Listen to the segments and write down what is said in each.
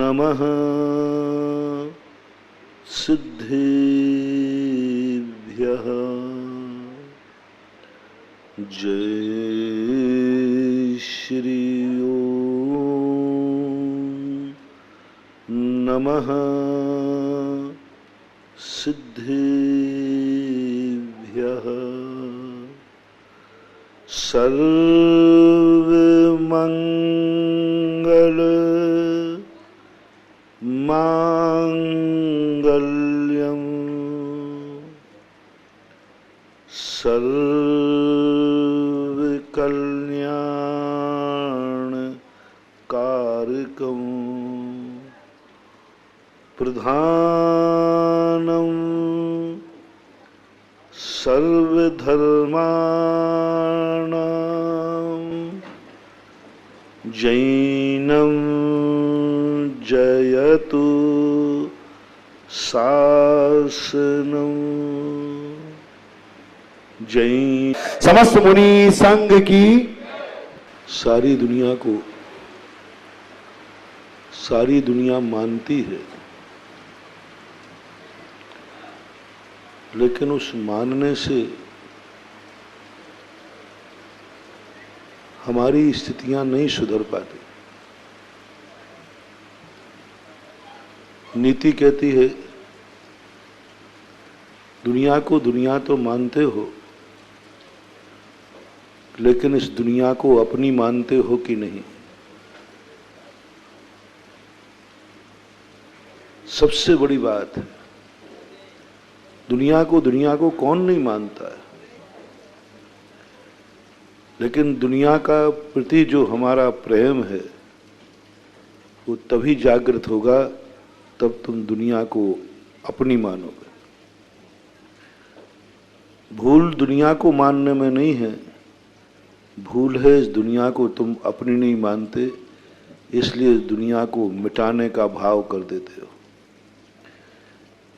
नमः सिद्धेभ्यः। जय श्री ओम नमः सिद्धेभ्यः। सर्वमंगल मांगल्यम सर्वकल्याण कारकम प्रधानम सर्वधर्माणां जैनं जयतु शासनम। जैन समस्त मुनि संघ की सारी दुनिया मानती है, लेकिन उस मानने से हमारी स्थितियां नहीं सुधर पाती। नीति कहती है दुनिया को दुनिया तो मानते हो, लेकिन इस दुनिया को अपनी मानते हो कि नहीं। सबसे बड़ी बात है, दुनिया को कौन नहीं मानता है, लेकिन दुनिया का प्रति जो हमारा प्रेम है वो तभी जागृत होगा तब तुम दुनिया को अपनी मानोगे। भूल दुनिया को मानने में नहीं है, भूल है इस दुनिया को तुम अपनी नहीं मानते, इसलिए इस दुनिया को मिटाने का भाव कर देते हो।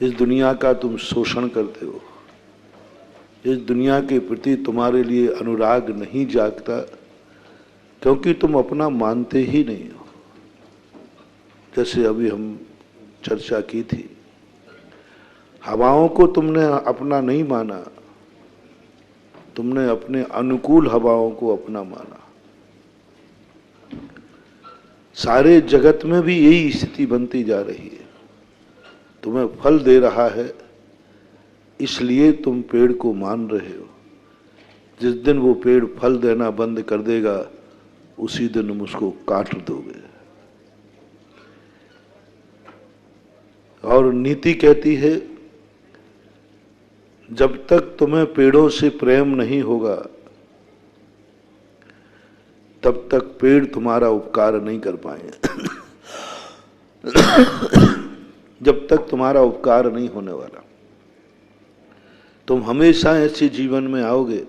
इस दुनिया का तुम शोषण करते हो। इस दुनिया के प्रति तुम्हारे लिए अनुराग नहीं जागता, क्योंकि तुम अपना मानते ही नहीं हो। जैसे अभी हम चर्चा की थी, हवाओं को तुमने अपना नहीं माना, तुमने अपने अनुकूल हवाओं को अपना माना। सारे जगत में भी यही स्थिति बनती जा रही है। तुम्हें फल दे रहा है इसलिए तुम पेड़ को मान रहे हो। जिस दिन वो पेड़ फल देना बंद कर देगा उसी दिन तुम उसको काट दोगे। और नीति कहती है जब तक तुम्हें पेड़ों से प्रेम नहीं होगा तब तक पेड़ तुम्हारा उपकार नहीं कर पाएंगे। जब तक तुम्हारा उपकार नहीं होने वाला, तुम हमेशा ऐसे जीवन में आओगे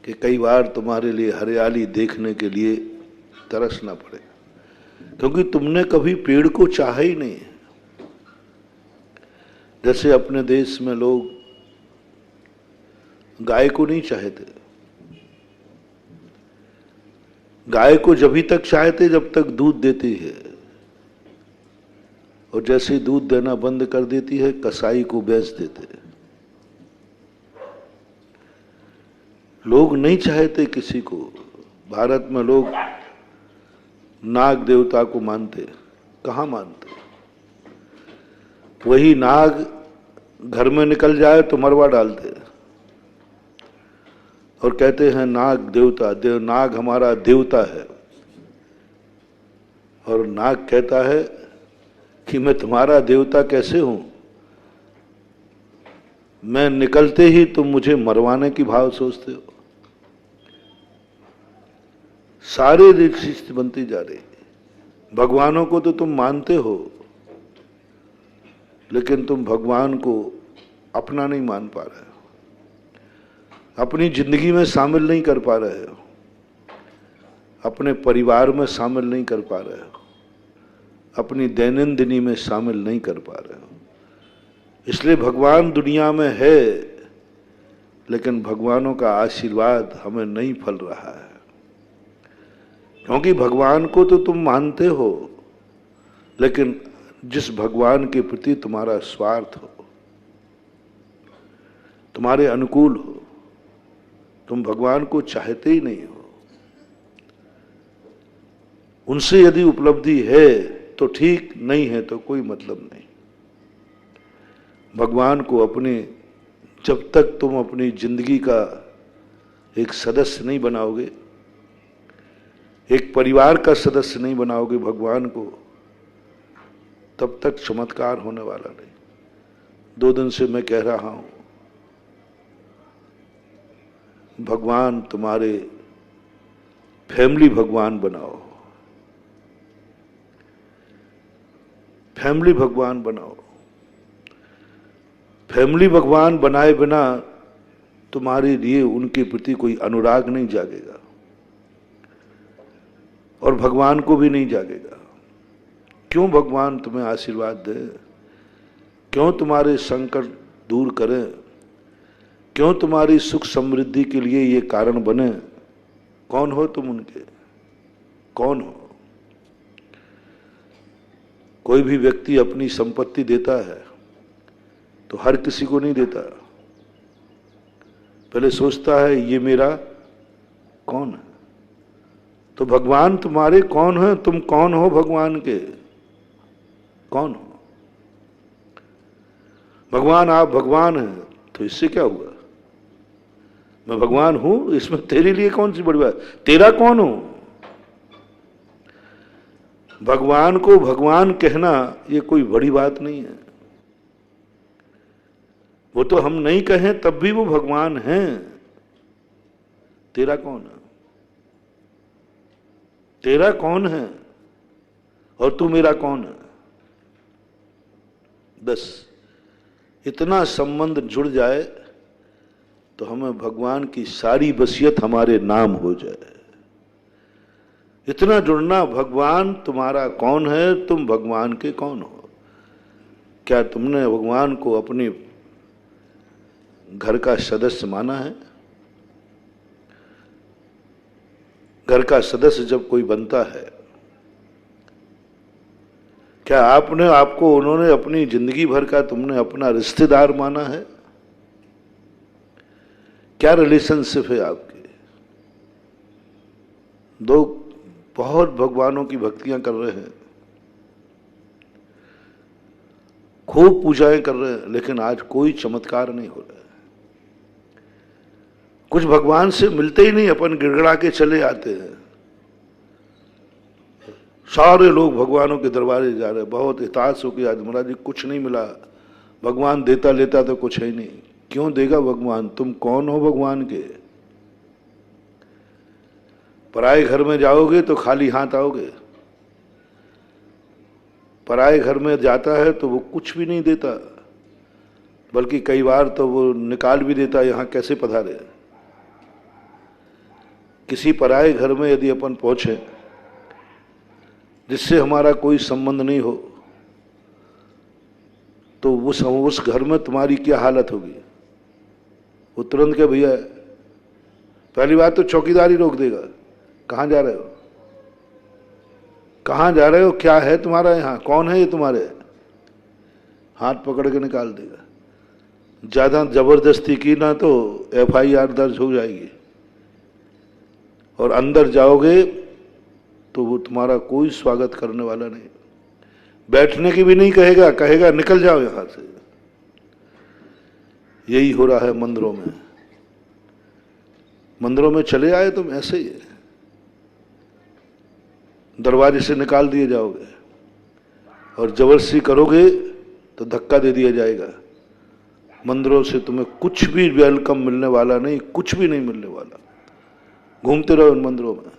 कि कई बार तुम्हारे लिए हरियाली देखने के लिए तरसना पड़े, क्योंकि तुमने कभी पेड़ को चाहा ही नहीं है। जैसे अपने देश में लोग गाय को नहीं चाहते। गाय को जब तक चाहते जब तक दूध देती है, और जैसे दूध देना बंद कर देती है कसाई को बेच देते हैं। लोग नहीं चाहते किसी को। भारत में लोग नाग देवता को मानते, कहाँ मानते। वही नाग घर में निकल जाए तो मरवा डालते और कहते हैं नाग देवता, नाग हमारा देवता है। और नाग कहता है कि मैं तुम्हारा देवता कैसे हूं, मैं निकलते ही तुम मुझे मरवाने की भाव सोचते हो। सारे रिश्ते बनती जा रही है। भगवानों को तो तुम मानते हो, लेकिन तुम भगवान को अपना नहीं मान पा रहे हो, अपनी जिंदगी में शामिल नहीं कर पा रहे हो, अपने परिवार में शामिल नहीं कर पा रहे हो, अपनी दैनंदिनी में शामिल नहीं कर पा रहे हो। इसलिए भगवान दुनिया में है, लेकिन भगवानों का आशीर्वाद हमें नहीं फल रहा है। क्योंकि भगवान को तो तुम मानते हो, लेकिन जिस भगवान के प्रति तुम्हारा स्वार्थ हो, तुम्हारे अनुकूल हो, तुम भगवान को चाहते ही नहीं हो, उनसे यदि उपलब्धि है तो ठीक, नहीं है तो कोई मतलब नहीं। भगवान को अपने, जब तक तुम अपनी जिंदगी का एक सदस्य नहीं बनाओगे, एक परिवार का सदस्य नहीं बनाओगे भगवान को, तब तक चमत्कार होने वाला नहीं। 2 दिन से मैं कह रहा हूं, भगवान तुम्हारे फैमिली भगवान बनाओ, फैमिली भगवान बनाओ। फैमिली भगवान बनाए बिना तुम्हारे लिए उनके प्रति कोई अनुराग नहीं जागेगा और भगवान को भी नहीं जागेगा। क्यों भगवान तुम्हें आशीर्वाद दे, क्यों तुम्हारे संकट दूर करें, क्यों तुम्हारी सुख समृद्धि के लिए ये कारण बने? कौन हो तुम उनके? कौन हो? कोई भी व्यक्ति अपनी संपत्ति देता है तो हर किसी को नहीं देता, पहले सोचता है ये मेरा कौन है। तो भगवान तुम्हारे कौन है? तुम कौन हो भगवान के? कौन हो? भगवान आप भगवान हैं तो इससे क्या हुआ? मैं भगवान हूं, इसमें तेरे लिए कौन सी बड़ी बात? तेरा कौन हो? भगवान को भगवान कहना ये कोई बड़ी बात नहीं है। वो तो हम नहीं कहें तब भी वो भगवान हैं। तेरा कौन है? तेरा कौन है और तू मेरा कौन है? बस इतना संबंध जुड़ जाए तो हमें भगवान की सारी वसीयत हमारे नाम हो जाए। इतना जुड़ना, भगवान तुम्हारा कौन है, तुम भगवान के कौन हो। क्या तुमने भगवान को अपने घर का सदस्य माना है? घर का सदस्य जब कोई बनता है, क्या आपने आपको उन्होंने अपनी जिंदगी भर का तुमने अपना रिश्तेदार माना है? क्या रिलेशनशिप है आपके? 2 बहुत भगवानों की भक्तियां कर रहे हैं, खूब पूजाएं कर रहे हैं, लेकिन आज कोई चमत्कार नहीं हो रहा है। कुछ भगवान से मिलते ही नहीं, अपन गिड़गड़ा के चले आते हैं। सारे लोग भगवानों के दरबारे जा रहे हैं, बहुत इतास हो गया, आज महाराज जी कुछ नहीं मिला, भगवान देता लेता तो कुछ है ही नहीं। क्यों देगा भगवान? तुम कौन हो भगवान के? पराए घर में जाओगे तो खाली हाथ आओगे। पराए घर में जाता है तो वो कुछ भी नहीं देता, बल्कि कई बार तो वो निकाल भी देता, यहां कैसे पधारे। किसी पराए घर में यदि अपन पहुंचे जिससे हमारा कोई संबंध नहीं हो, तो उस घर में तुम्हारी क्या हालत होगी? वो तुरंत के भैया, पहली बात तो चौकीदारी रोक देगा, कहां जा रहे हो, कहां जा रहे हो, क्या है तुम्हारा यहां, कौन है ये तुम्हारे? हाथ पकड़ के निकाल देगा। ज्यादा जबरदस्ती की ना तो FIR दर्ज हो जाएगी, और अंदर जाओगे तो वो तुम्हारा कोई स्वागत करने वाला नहीं, बैठने की भी नहीं कहेगा, कहेगा निकल जाओ यहां से। यही हो रहा है मंदिरों में। मंदिरों में चले आए तुम ऐसे ही, दरवाजे से निकाल दिए जाओगे, और जबरदस्ती करोगे तो धक्का दे दिया जाएगा। मंदिरों से तुम्हें कुछ भी वेलकम मिलने वाला नहीं, कुछ भी नहीं मिलने वाला। घूमते रहो इन मंदिरों में,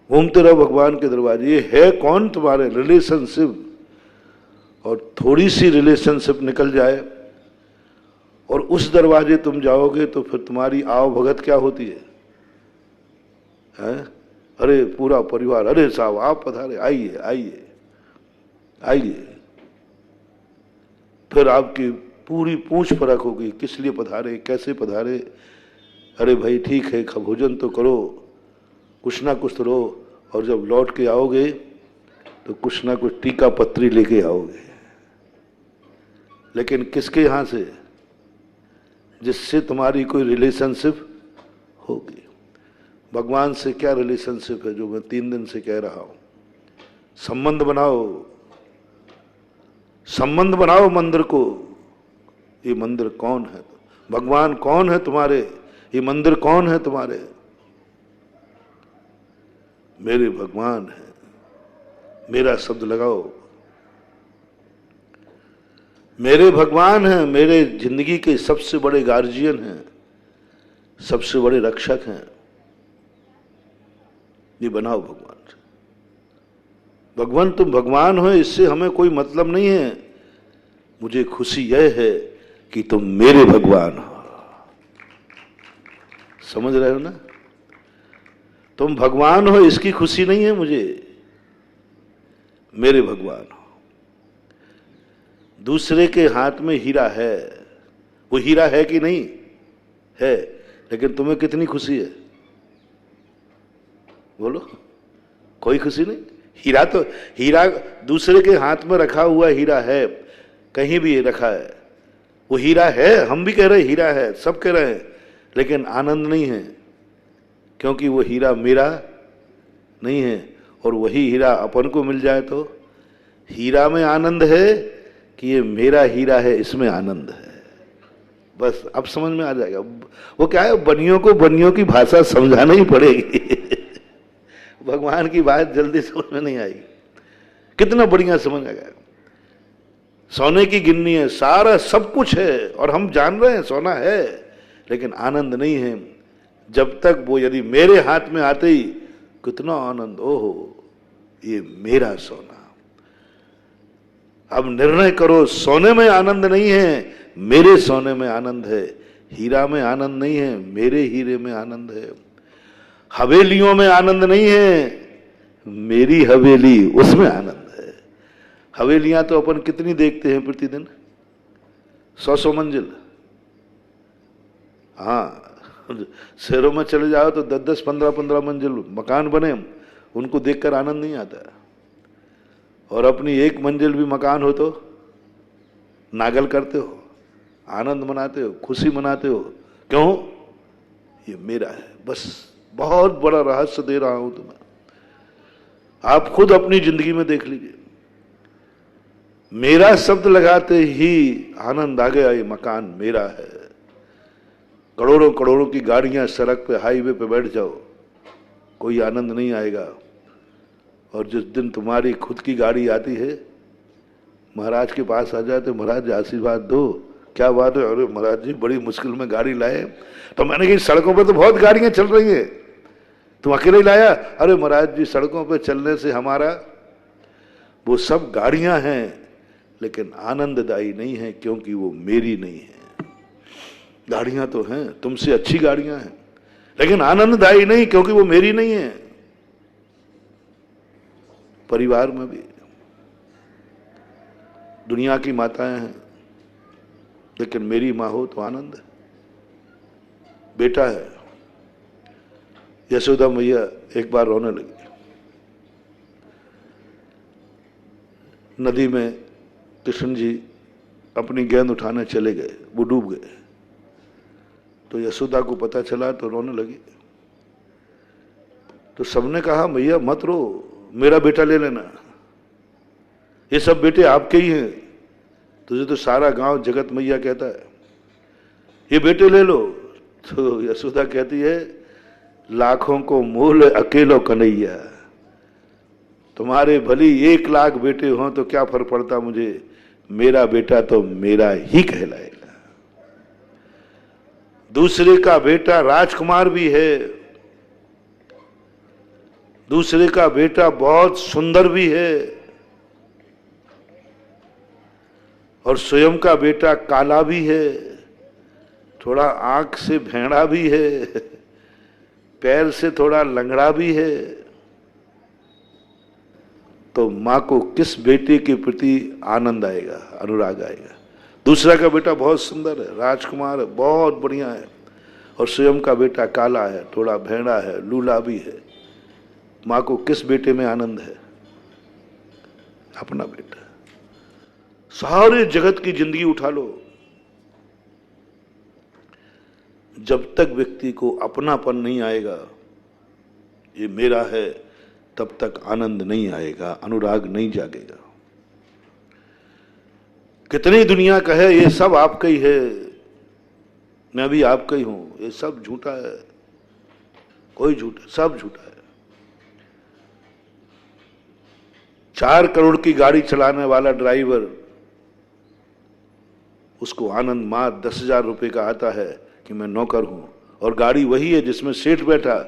घूमते रहो भगवान के दरवाजे। ये है कौन तुम्हारे? रिलेशनशिप। और थोड़ी सी रिलेशनशिप निकल जाए और उस दरवाजे तुम जाओगे तो फिर तुम्हारी आव भगत क्या होती है? अरे पूरा परिवार, अरे साहब आप पधारे, आइए आइए आइए। फिर आपकी पूरी पूछ परख होगी, किस लिए पधारे, कैसे पधारे। अरे भाई ठीक है, भोजन तो करो, कुछ ना कुछ तो रो। और जब लौट के आओगे तो कुछ ना कुछ टीका पत्री लेके आओगे, लेकिन किसके यहां से? जिससे तुम्हारी कोई रिलेशनशिप होगी। भगवान से क्या रिलेशनशिप है, जो मैं 3 दिन से कह रहा हूं। संबंध बनाओ, संबंध बनाओ मंदिर को। ये मंदिर कौन है? भगवान कौन है तुम्हारे? ये मंदिर कौन है तुम्हारे? मेरे भगवान है। मेरा शब्द लगाओ। मेरे भगवान हैं, मेरे जिंदगी के सबसे बड़े गार्जियन हैं, सबसे बड़े रक्षक हैं। ये बनाओ भगवान से। भगवान तुम भगवान हो, इससे हमें कोई मतलब नहीं है। मुझे खुशी यह है कि तुम मेरे भगवान हो। समझ रहे हो ना? तुम भगवान हो, इसकी खुशी नहीं है मुझे। मेरे भगवान हो। दूसरे के हाथ में हीरा है, वो हीरा है कि नहीं है, लेकिन तुम्हें कितनी खुशी है? बोलो। कोई खुशी नहीं। हीरा तो हीरा दूसरे के हाथ में रखा हुआ हीरा है, कहीं भी रखा है, वो हीरा है। हम भी कह रहे हैं हीरा है, सब कह रहे हैं, लेकिन आनंद नहीं है, क्योंकि वो हीरा मेरा नहीं है। और वही हीरा अपन को मिल जाए तो हीरा में आनंद है कि ये मेरा हीरा है, इसमें आनंद है। बस अब समझ में आ जाएगा। वो क्या है, बनियों को बनियों की भाषा समझाना ही पड़ेगी। भगवान की बात जल्दी समझ में नहीं आएगी। कितना बढ़िया समझ आ गया। सोने की गिन्नी है, सारा सब कुछ है, और हम जान रहे हैं सोना है, लेकिन आनंद नहीं है। जब तक वो यदि मेरे हाथ में आते ही कितना आनंद, ओहो ये मेरा सोना। अब निर्णय करो, सोने में आनंद नहीं है, मेरे सोने में आनंद है। हीरा में आनंद नहीं है, मेरे हीरे में आनंद है। हवेलियों में आनंद नहीं है, मेरी हवेली, उसमें आनंद है। हवेलियां तो अपन कितनी देखते हैं प्रतिदिन, 100 मंजिल। हाँ, शहरों में चले जाओ तो 10-10, 15-15 मंजिल मकान बने, उनको देखकर आनंद नहीं आता। और अपनी 1 मंजिल भी मकान हो तो नागल करते हो, आनंद मनाते हो, खुशी मनाते हो। क्यों? ये मेरा है। बस बहुत बड़ा रहस्य दे रहा हूं तुम्हें, आप खुद अपनी जिंदगी में देख लीजिए। मेरा शब्द लगाते ही आनंद आ गया, ये मकान मेरा है। करोड़ों करोड़ों की गाड़ियां सड़क पे, हाईवे पे बैठ जाओ, कोई आनंद नहीं आएगा। और जिस दिन तुम्हारी खुद की गाड़ी आती है, महाराज के पास आ जाते, महाराज आशीर्वाद दो, क्या बात है? अरे महाराज जी बड़ी मुश्किल में गाड़ी लाए। तो मैंने कहा सड़कों पर तो बहुत गाड़ियां चल रही है, तुम अकेले ही लाया? अरे महाराज जी सड़कों पर चलने से हमारा, वो सब गाड़ियां हैं लेकिन आनंददायी नहीं है, क्योंकि वो मेरी नहीं है। गाड़ियां तो हैं, तुमसे अच्छी गाड़ियां हैं, लेकिन आनंददायी नहीं, क्योंकि वो मेरी नहीं है। परिवार में भी दुनिया की माताएं हैं, लेकिन मेरी मां हो तो आनंद है। बेटा है, यशोदा मैया एक बार रोने लगी। नदी में कृष्ण जी अपनी गेंद उठाने चले गए, वो डूब गए। तो यशोदा को पता चला तो रोने लगी। तो सबने कहा मैया मत रो, मेरा बेटा ले लेना, ये सब बेटे आपके ही हैं, तुझे तो सारा गांव जगत मैया कहता है, ये बेटे ले लो। तो यशोदा कहती है लाखों को मोल अकेलो कन्हैया, तुम्हारे भली 1 लाख बेटे हों तो क्या फर्क पड़ता मुझे, मेरा बेटा तो मेरा ही कहलाएगा। दूसरे का बेटा राजकुमार भी है, दूसरे का बेटा बहुत सुंदर भी है, और स्वयं का बेटा काला भी है, थोड़ा आंख से भेड़ा भी है, पैर से थोड़ा लंगड़ा भी है। तो मां को किस बेटे के प्रति आनंद आएगा, अनुराग आएगा? दूसरा का बेटा बहुत सुंदर है, राजकुमार है, बहुत बढ़िया है, और स्वयं का बेटा काला है, थोड़ा भेड़ा है, लूला भी है। मां को किस बेटे में आनंद है? अपना बेटा। सारे जगत की जिंदगी उठा लो, जब तक व्यक्ति को अपनापन नहीं आएगा, ये मेरा है, तब तक आनंद नहीं आएगा, अनुराग नहीं जागेगा। कितनी दुनिया कहे ये सब आपका ही है, मैं भी आपका ही हूं, ये सब झूठा है, कोई झूठा, सब झूठा है। 4 करोड़ की गाड़ी चलाने वाला ड्राइवर, उसको आनंद मात्र 10,000 रुपए का आता है कि मैं नौकर हूं, और गाड़ी वही है जिसमें सेठ बैठा,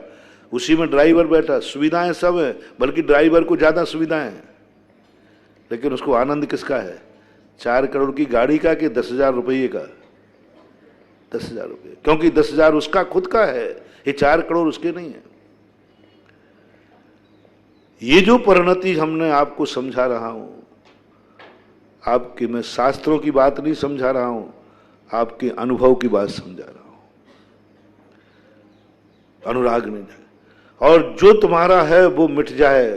उसी में ड्राइवर बैठा, सुविधाएं सब है, बल्कि ड्राइवर को ज्यादा सुविधाएं हैं, लेकिन उसको आनंद किसका है? 4 करोड़ की गाड़ी का कि 10,000 रुपये का? 10,000 रुपये, क्योंकि 10,000 उसका खुद का है, ये 4 करोड़ उसके नहीं है। ये जो परिणति हमने आपको समझा रहा हूं, आपके मैं शास्त्रों की बात नहीं समझा रहा हूं, आपके अनुभव की बात समझा रहा हूं। अनुराग नहीं जाए, और जो तुम्हारा है वो मिट जाए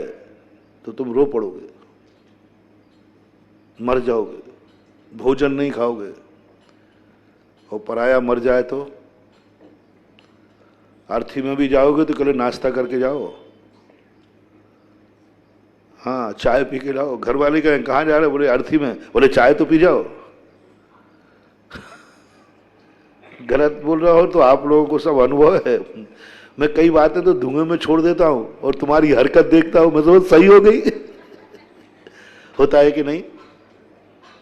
तो तुम रो पड़ोगे, मर जाओगे, भोजन नहीं खाओगे। और पराया मर जाए तो अर्थी में भी जाओगे तो कल नाश्ता करके जाओ, हाँ चाय पी के जाओ। घर वाले कहें कहाँ जा रहे, बोले अर्थी में, बोले चाय तो पी जाओ। गलत बोल रहा हो तो आप लोगों को सब अनुभव है। मैं कई बातें तो धुएं में छोड़ देता हूं और तुम्हारी हरकत देखता हूं, मैं तो सही हो गई। होता है कि नहीं?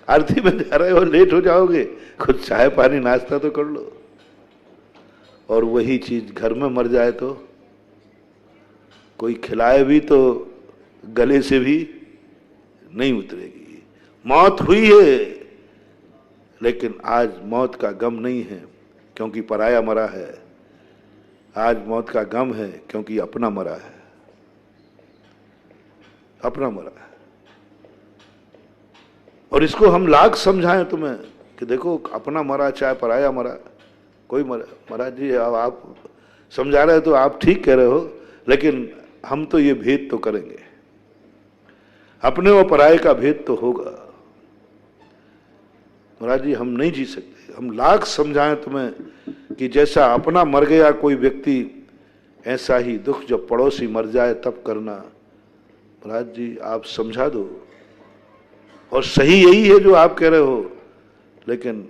अर्थी में जा रहे हो, लेट हो जाओगे, कुछ चाय पानी नाश्ता तो कर लो। और वही चीज घर में मर जाए तो कोई खिलाए भी तो गले से भी नहीं उतरेगी। मौत हुई है, लेकिन आज मौत का गम नहीं है क्योंकि पराया मरा है। आज मौत का गम है क्योंकि अपना मरा है, अपना मरा है। और इसको हम लाख समझाएं तुम्हें कि देखो अपना मरा चाहे पराया मरा, कोई मरा। महाराज जी अब आप समझा रहे हो तो आप ठीक कह रहे हो, लेकिन हम तो ये भेद तो करेंगे, अपने और पराये का भेद तो होगा। महाराज जी हम नहीं जी सकते, हम लाख समझाएं तुम्हें कि जैसा अपना मर गया कोई व्यक्ति, ऐसा ही दुख जब पड़ोसी मर जाए तब करना। महाराज जी आप समझा दो, और सही यही है जो आप कह रहे हो, लेकिन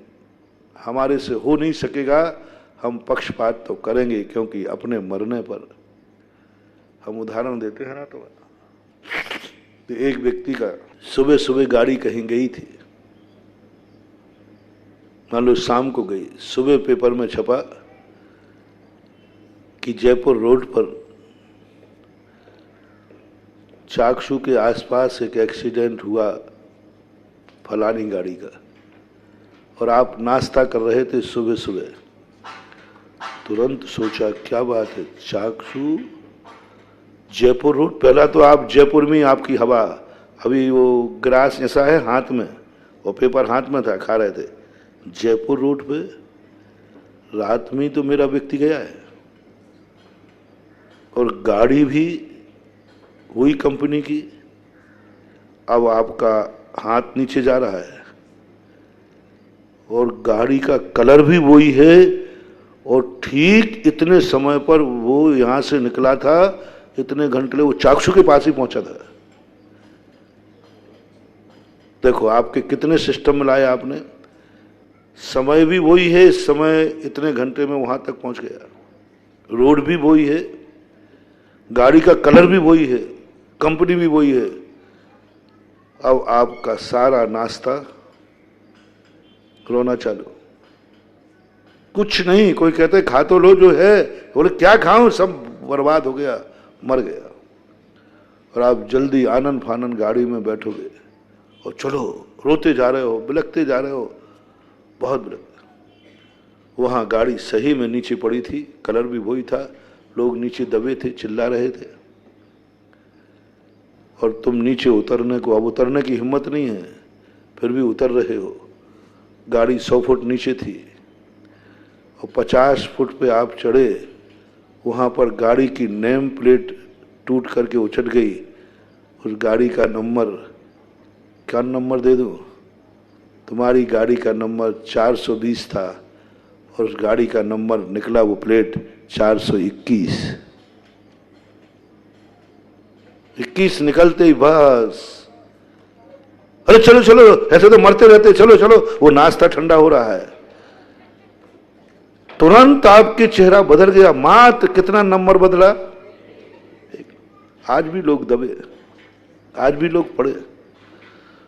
हमारे से हो नहीं सकेगा। हम पक्षपात तो करेंगे क्योंकि अपने मरने पर हम उदाहरण देते हैं ना। तो एक व्यक्ति का सुबह सुबह गाड़ी कहीं गई थी, मान लो शाम को गई, सुबह पेपर में छपा कि जयपुर रोड पर चाकसू के आसपास एक एक्सीडेंट हुआ फलानी गाड़ी का, और आप नाश्ता कर रहे थे सुबह सुबह। तुरंत सोचा क्या बात है, चाकसू जयपुर रोड। पहला तो आप जयपुर में आपकी हवा, अभी वो ग्रास ऐसा है हाथ में और पेपर हाथ में था, खा रहे थे। जयपुर रोड पे रात में तो मेरा व्यक्ति गया है, और गाड़ी भी वही कंपनी की। अब आपका हाथ नीचे जा रहा है और गाड़ी का कलर भी वही है, और ठीक इतने समय पर वो यहां से निकला था, इतने घंटे वो चाकसू के पास ही पहुंचा था। देखो आपके कितने सिस्टम मिलाए आपने, समय भी वही है, समय इतने घंटे में वहां तक पहुंच गया, रोड भी वही है, गाड़ी का कलर भी वही है, कंपनी भी वही है। अब आपका सारा नाश्ता रोना चालू, कुछ नहीं। कोई कहते खा तो लो जो है, बोले क्या खाऊं, सब बर्बाद हो गया, मर गया। और आप जल्दी आनंद फानन गाड़ी में बैठोगे और चलो, रोते जा रहे हो, बिलखते जा रहे हो, बहुत बिलखते। वहां गाड़ी सही में नीचे पड़ी थी, कलर भी वही था, लोग नीचे दबे थे, चिल्ला रहे थे, और तुम नीचे उतरने को, अब उतरने की हिम्मत नहीं है, फिर भी उतर रहे हो। गाड़ी 100 फुट नीचे थी और 50 फुट पे आप चढ़े, वहां पर गाड़ी की नेम प्लेट टूट करके उछट गई, उस गाड़ी का नंबर क्या नंबर दे दूं? तुम्हारी गाड़ी का नंबर 420 था और उस गाड़ी का नंबर निकला वो प्लेट 421। 21 निकलते ही बस, अरे चलो चलो, ऐसे तो मरते रहते, चलो चलो, वो नाश्ता ठंडा हो रहा है। तुरंत आपके चेहरा बदल गया। मात्र कितना नंबर बदला? आज भी लोग दबे, आज भी लोग पड़े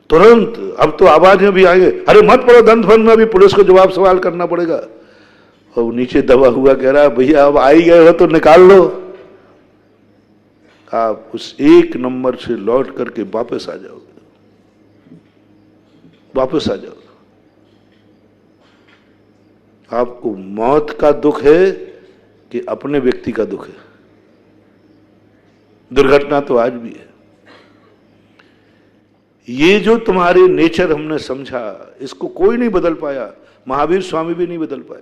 तुरंत। अब तो आवाजें भी आएंगे, अरे मत पड़ो, दंड फंड में अभी पुलिस को जवाब सवाल करना पड़ेगा। और नीचे दबा हुआ कह रहा है, भैया अब आ ही गए हो तो निकाल लो। आप उस एक नंबर से लौट करके वापस आ जाओगे, वापस आ जाओगे। आपको मौत का दुख है कि अपने व्यक्ति का दुख है? दुर्घटना तो आज भी है। ये जो तुम्हारे नेचर हमने समझा, इसको कोई नहीं बदल पाया, महावीर स्वामी भी नहीं बदल पाए।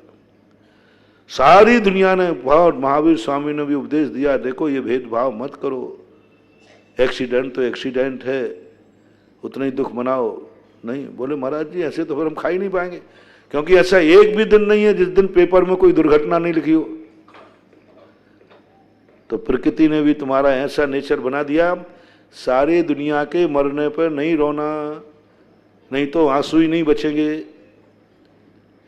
सारी दुनिया ने, बहुत महावीर स्वामी ने भी उपदेश दिया, देखो ये भेदभाव मत करो, एक्सीडेंट तो एक्सीडेंट है, उतना ही दुख मनाओ। नहीं, बोले महाराज जी ऐसे तो फिर हम खा ही नहीं पाएंगे, क्योंकि ऐसा एक भी दिन नहीं है जिस दिन पेपर में कोई दुर्घटना नहीं लिखी हो। तो प्रकृति ने भी तुम्हारा ऐसा नेचर बना दिया, सारे दुनिया के मरने पर नहीं रोना, नहीं तो आंसू ही नहीं बचेंगे।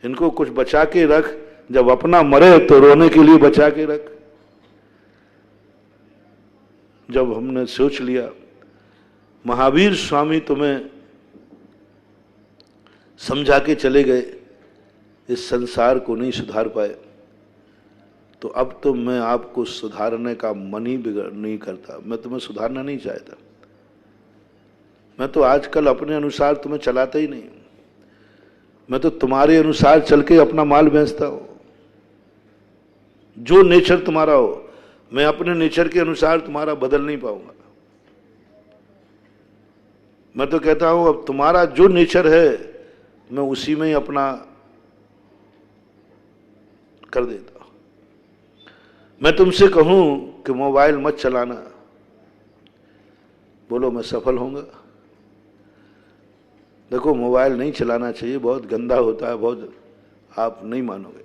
इनको कुछ बचा के रख, जब अपना मरे तो रोने के लिए बचा के रख। जब हमने सोच लिया महावीर स्वामी तुम्हें समझा के चले गए, इस संसार को नहीं सुधार पाए, तो अब तो मैं आपको सुधारने का मन ही बिगड़ नहीं करता। मैं तुम्हें सुधारना नहीं चाहता। मैं तो आजकल अपने अनुसार तुम्हें चलाता ही नहीं। मैं तो तुम्हारे अनुसार चल के अपना माल बेचता हूं। जो नेचर तुम्हारा हो, मैं अपने नेचर के अनुसार तुम्हारा बदल नहीं पाऊंगा। मैं तो कहता हूं अब तुम्हारा जो नेचर है मैं उसी में ही अपना कर देता हूं। मैं तुमसे कहूं कि मोबाइल मत चलाना, बोलो मैं सफल होऊंगा? देखो मोबाइल नहीं चलाना चाहिए, बहुत गंदा होता है, बहुत, आप नहीं मानोगे।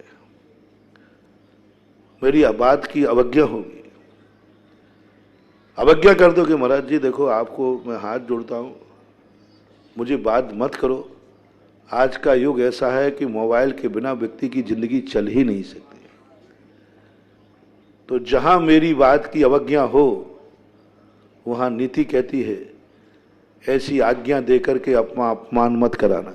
मेरी बात की अवज्ञा होगी, अवज्ञा कर दो कि महाराज जी देखो आपको मैं हाथ जोड़ता हूं, मुझे बात मत करो। आज का युग ऐसा है कि मोबाइल के बिना व्यक्ति की जिंदगी चल ही नहीं सकती। तो जहां मेरी बात की अवज्ञा हो वहां नीति कहती है ऐसी आज्ञा देकर के अपमान मत कराना।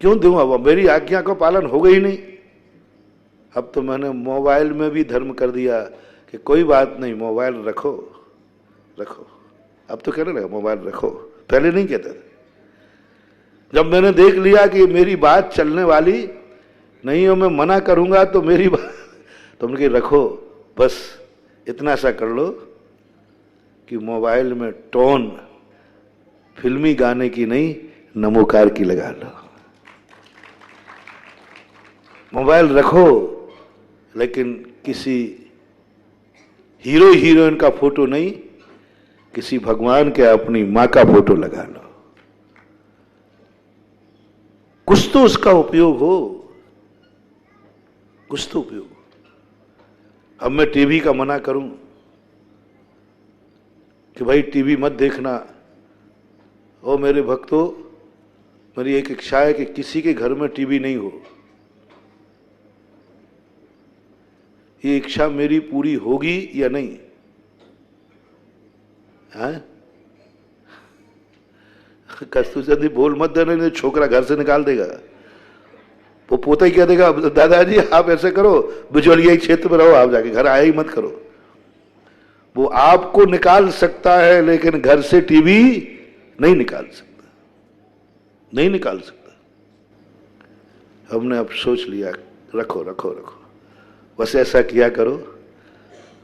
क्यों दूं? अब मेरी आज्ञा का पालन हो गई नहीं। अब तो मैंने मोबाइल में भी धर्म कर दिया कि कोई बात नहीं, मोबाइल रखो रखो। अब तो कहने लगा मोबाइल रखो, पहले नहीं कहता था। जब मैंने देख लिया कि मेरी बात चलने वाली नहीं हो, मैं मना करूंगा तो मेरी बात, तो उनके रखो, बस इतना सा कर लो कि मोबाइल में टोन फिल्मी गाने की नहीं नमोकार की लगा लो। मोबाइल रखो लेकिन किसी हीरो हीरोइन का फोटो नहीं, किसी भगवान के अपनी मां का फोटो लगा लो। कुछ तो उसका उपयोग हो, कुछ तो उपयोग। अब मैं टीवी का मना करूं कि भाई टीवी मत देखना, ओ मेरे भक्तों, मेरी एक इच्छा है कि किसी के घर में टीवी नहीं हो। ये इच्छा मेरी पूरी होगी या नहीं? हैं? कस्तूरी बोल मत देना, नहीं छोकरा घर से निकाल देगा। वो पोता ही कह देगा दादाजी आप ऐसे करो, बिजोलिया क्षेत्र में रहो, आप जाके घर आया ही मत करो। वो आपको निकाल सकता है लेकिन घर से टीवी नहीं निकाल सकता, नहीं निकाल सकता। हमने अब सोच लिया रखो रखो रखो, बस ऐसा किया करो।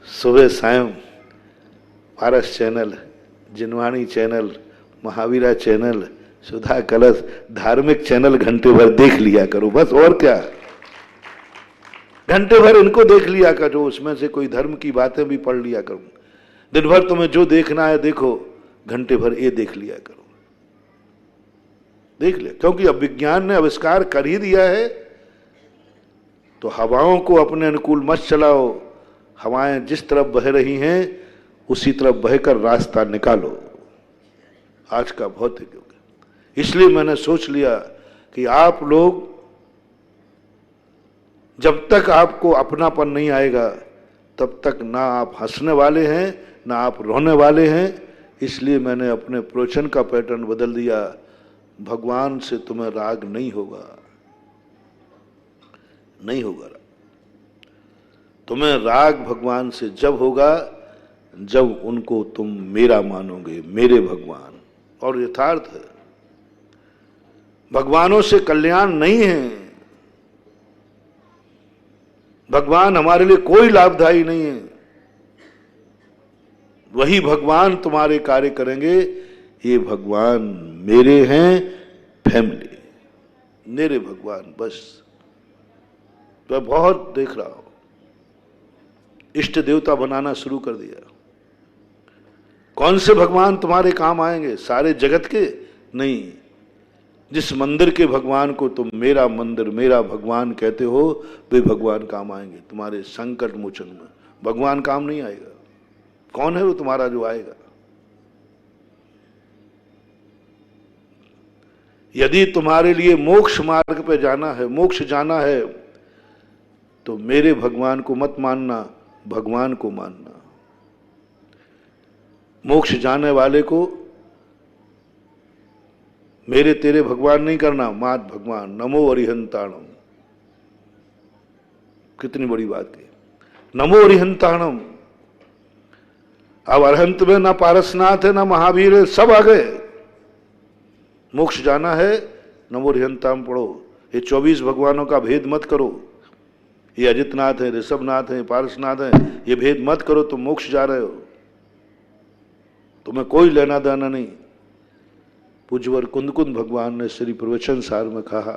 सुबह शाम पारस चैनल, जिनवाणी चैनल, महावीरा चैनल, सुधा कलश, धार्मिक चैनल घंटे भर देख लिया करो, बस। और क्या, घंटे भर इनको देख लिया करो, उसमें से कोई धर्म की बातें भी पढ़ लिया करो। दिन भर तुम्हें जो देखना है देखो, घंटे भर ये देख लिया करो, देख ले, क्योंकि अब विज्ञान ने आविष्कार कर ही दिया है। तो हवाओं को अपने अनुकूल मत चलाओ, हवाएं जिस तरफ बह रही हैं उसी तरफ बहकर रास्ता निकालो। आज का भौतिक युग है। इसलिए मैंने सोच लिया कि आप लोग, जब तक आपको अपनापन नहीं आएगा तब तक ना आप हंसने वाले हैं ना आप रोने वाले हैं। इसलिए मैंने अपने प्रवचन का पैटर्न बदल दिया। भगवान से तुम्हें राग नहीं होगा, नहीं होगा। तुम्हें राग भगवान से जब होगा जब उनको तुम मेरा मानोगे, मेरे भगवान। और यथार्थ है, भगवानों से कल्याण नहीं है, भगवान हमारे लिए कोई लाभदायी नहीं है। वही भगवान तुम्हारे कार्य करेंगे। ये भगवान मेरे हैं, फैमिली मेरे भगवान। बस मैं बहुत देख रहा हूं, इष्ट देवता बनाना शुरू कर दिया। कौन से भगवान तुम्हारे काम आएंगे? सारे जगत के नहीं। जिस मंदिर के भगवान को तुम मेरा मंदिर, मेरा भगवान कहते हो, वे भगवान काम आएंगे तुम्हारे संकट मोचन में। भगवान काम नहीं आएगा। कौन है वो तुम्हारा जो आएगा? यदि तुम्हारे लिए मोक्ष मार्ग पे जाना है, मोक्ष जाना है, तो मेरे भगवान को मत मानना, भगवान को मानना। मोक्ष जाने वाले को मेरे तेरे भगवान नहीं करना, मात भगवान। नमो अरिहंताणम। कितनी बड़ी बात है, नमो अरिहंताणम। अब अरहंत में ना पारसनाथ है ना महावीर है, सब आ गए। मोक्ष जाना है, नमो अरिहंताम पढ़ो। ये 24 भगवानों का भेद मत करो। ये अजितनाथ है, ऋषभनाथ है, पारसनाथ है, ये भेद मत करो। तुम मोक्ष जा रहे हो, तुम्हें कोई लेना देना नहीं। पूज्यवर कुंदकुंद भगवान ने श्री प्रवचन सार में कहा,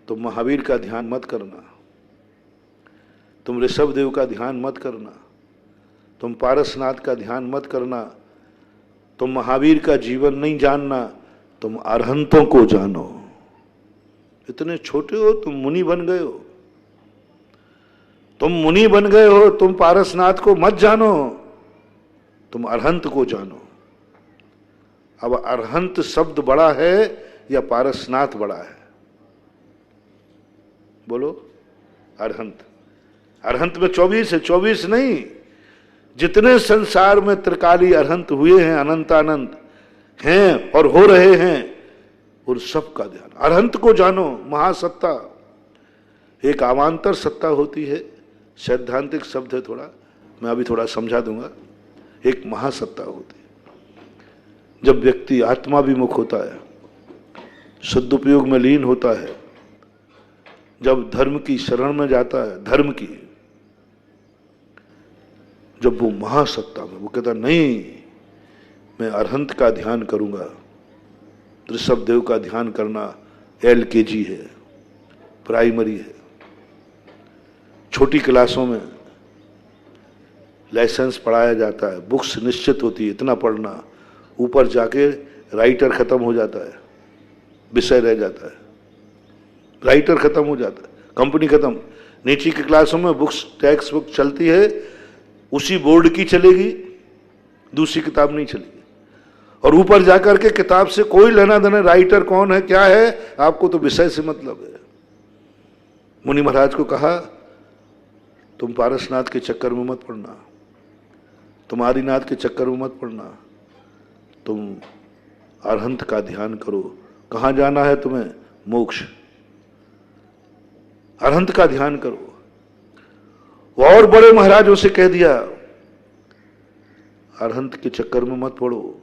तुम महावीर का ध्यान मत करना, तुम ऋषभ देव का ध्यान मत करना, तुम पारसनाथ का ध्यान मत करना, तुम महावीर का जीवन नहीं जानना, तुम अरहंतों को जानो। इतने छोटे हो, तुम मुनि बन गए हो, तुम मुनि बन गए हो। तुम पारसनाथ को मत जानो, तुम अरहंत को जानो। अब अरहंत शब्द बड़ा है या पारसनाथ बड़ा है? बोलो। अरहंत, अरहंत में 24 है, 24 नहीं। जितने संसार में त्रिकाली अरहंत हुए हैं, अनंतानंत हैं और हो रहे हैं, उन सब का ध्यान। अरहंत को जानो। महासत्ता एक अवान्तर सत्ता होती है, सैद्धांतिक शब्द है थोड़ा, मैं अभी थोड़ा समझा दूंगा। एक महासत्ता होती है। जब व्यक्ति आत्माभिमुख होता है, सदुपयोग में लीन होता है, जब धर्म की शरण में जाता है, धर्म की, जब वो महासत्ता में, वो कहता नहीं, मैं अरहंत का ध्यान करूंगा। ऋषभ देव का ध्यान करना LKG है, प्राइमरी है। छोटी क्लासों में लाइसेंस पढ़ाया जाता है, बुक्स निश्चित होती है, इतना पढ़ना। ऊपर जाके राइटर खत्म हो जाता है, विषय रह जाता है, राइटर खत्म हो जाता है, कंपनी खत्म। नीचे की क्लासों में बुक्स, टेक्स्ट बुक चलती है, उसी बोर्ड की चलेगी, दूसरी किताब नहीं चलेगी। और ऊपर जाकर के किताब से कोई लेना देना, राइटर कौन है, क्या है, आपको तो विषय से मतलब है। मुनि महाराज को कहा, तुम पारसनाथ के चक्कर में मत पड़ना, तुम आदिनाथ के चक्कर में मत पड़ना, तुम अरहंत का ध्यान करो। कहां जाना है तुम्हें? मोक्ष। अरहंत का ध्यान करो। और बड़े महाराजों से कह दिया, अरहंत के चक्कर में मत पड़ो।